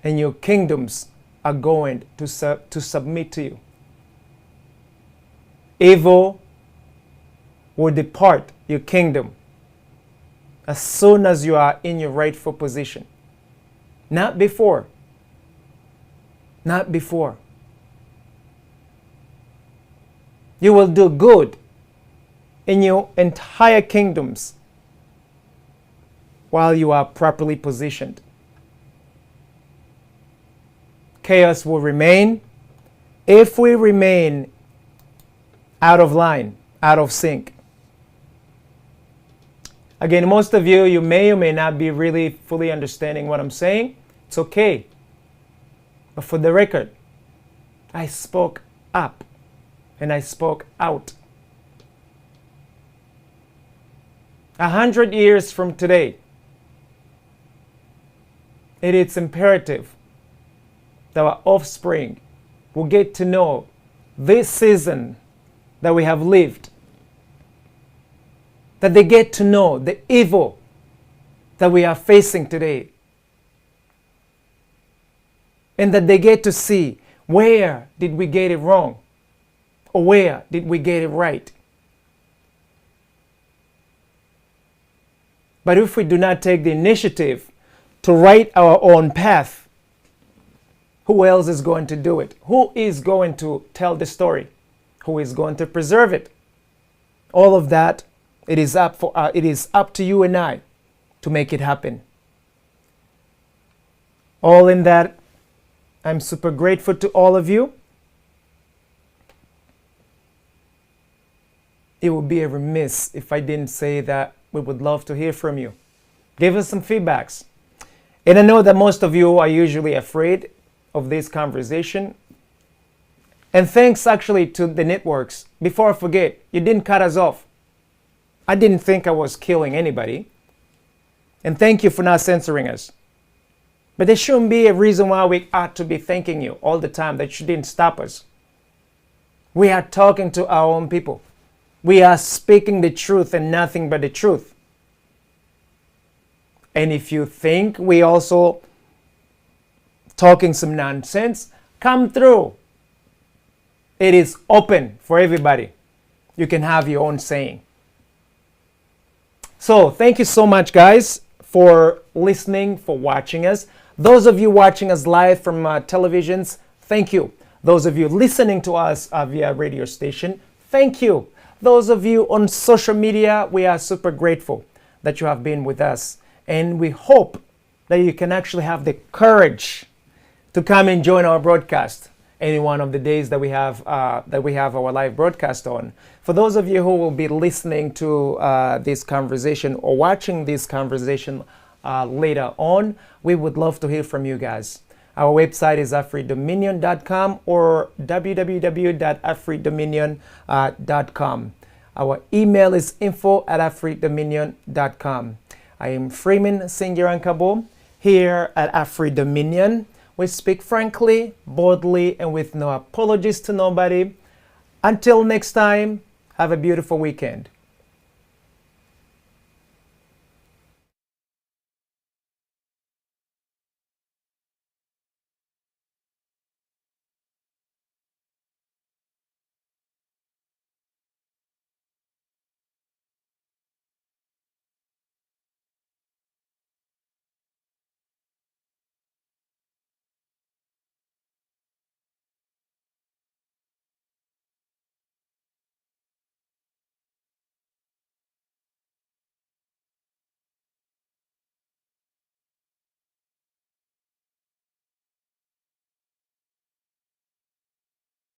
And your kingdoms are going to submit to you. Evil will depart your kingdom as soon as you are in your rightful position. Not before. Not before. You will do good in your entire kingdoms while you are properly positioned. Chaos will remain if we remain out of line, out of sync. Again, most of you may or may not be really fully understanding what I'm saying. It's okay. But for the record, I spoke up and I spoke out. 100 years from today, it is imperative that our offspring will get to know this season that we have lived, that they get to know the evil that we are facing today, and that they get to see where did we get it wrong or where did we get it right. But if we do not take the initiative to write our own path, Who else is going to do it? Who is going to tell the story? Who is going to preserve it? All of that, it is up to you and I to make it happen. All in that, I'm super grateful to all of you. It would be a remiss if I didn't say that we would love to hear from you. Give us some feedbacks. And I know that most of you are usually afraid of this conversation. And thanks actually to the networks. Before I forget, you didn't cut us off. I didn't think I was killing anybody. And thank you for not censoring us. But there shouldn't be a reason why we ought to be thanking you all the time that you didn't stop us. We are talking to our own people. We are speaking the truth and nothing but the truth. And if you think we also talking some nonsense, come through. It is open for everybody. You can have your own saying. So thank you so much, guys, for listening, for watching us. Those of you watching us live from televisions, thank you. Those of you listening to us via radio station, thank you. Those of you on social media, we are super grateful that you have been with us. And we hope that you can actually have the courage to come and join our broadcast any one of the days that we have our live broadcast on. For those of you who will be listening to this conversation or watching this conversation later on, we would love to hear from you guys. Our website is afridominion.com or www.afridominion.com. Our email is info@afridominion.com. I am Freeman Singirankabo here at AfriDominion. We speak frankly, boldly, and with no apologies to nobody. Until next time, have a beautiful weekend.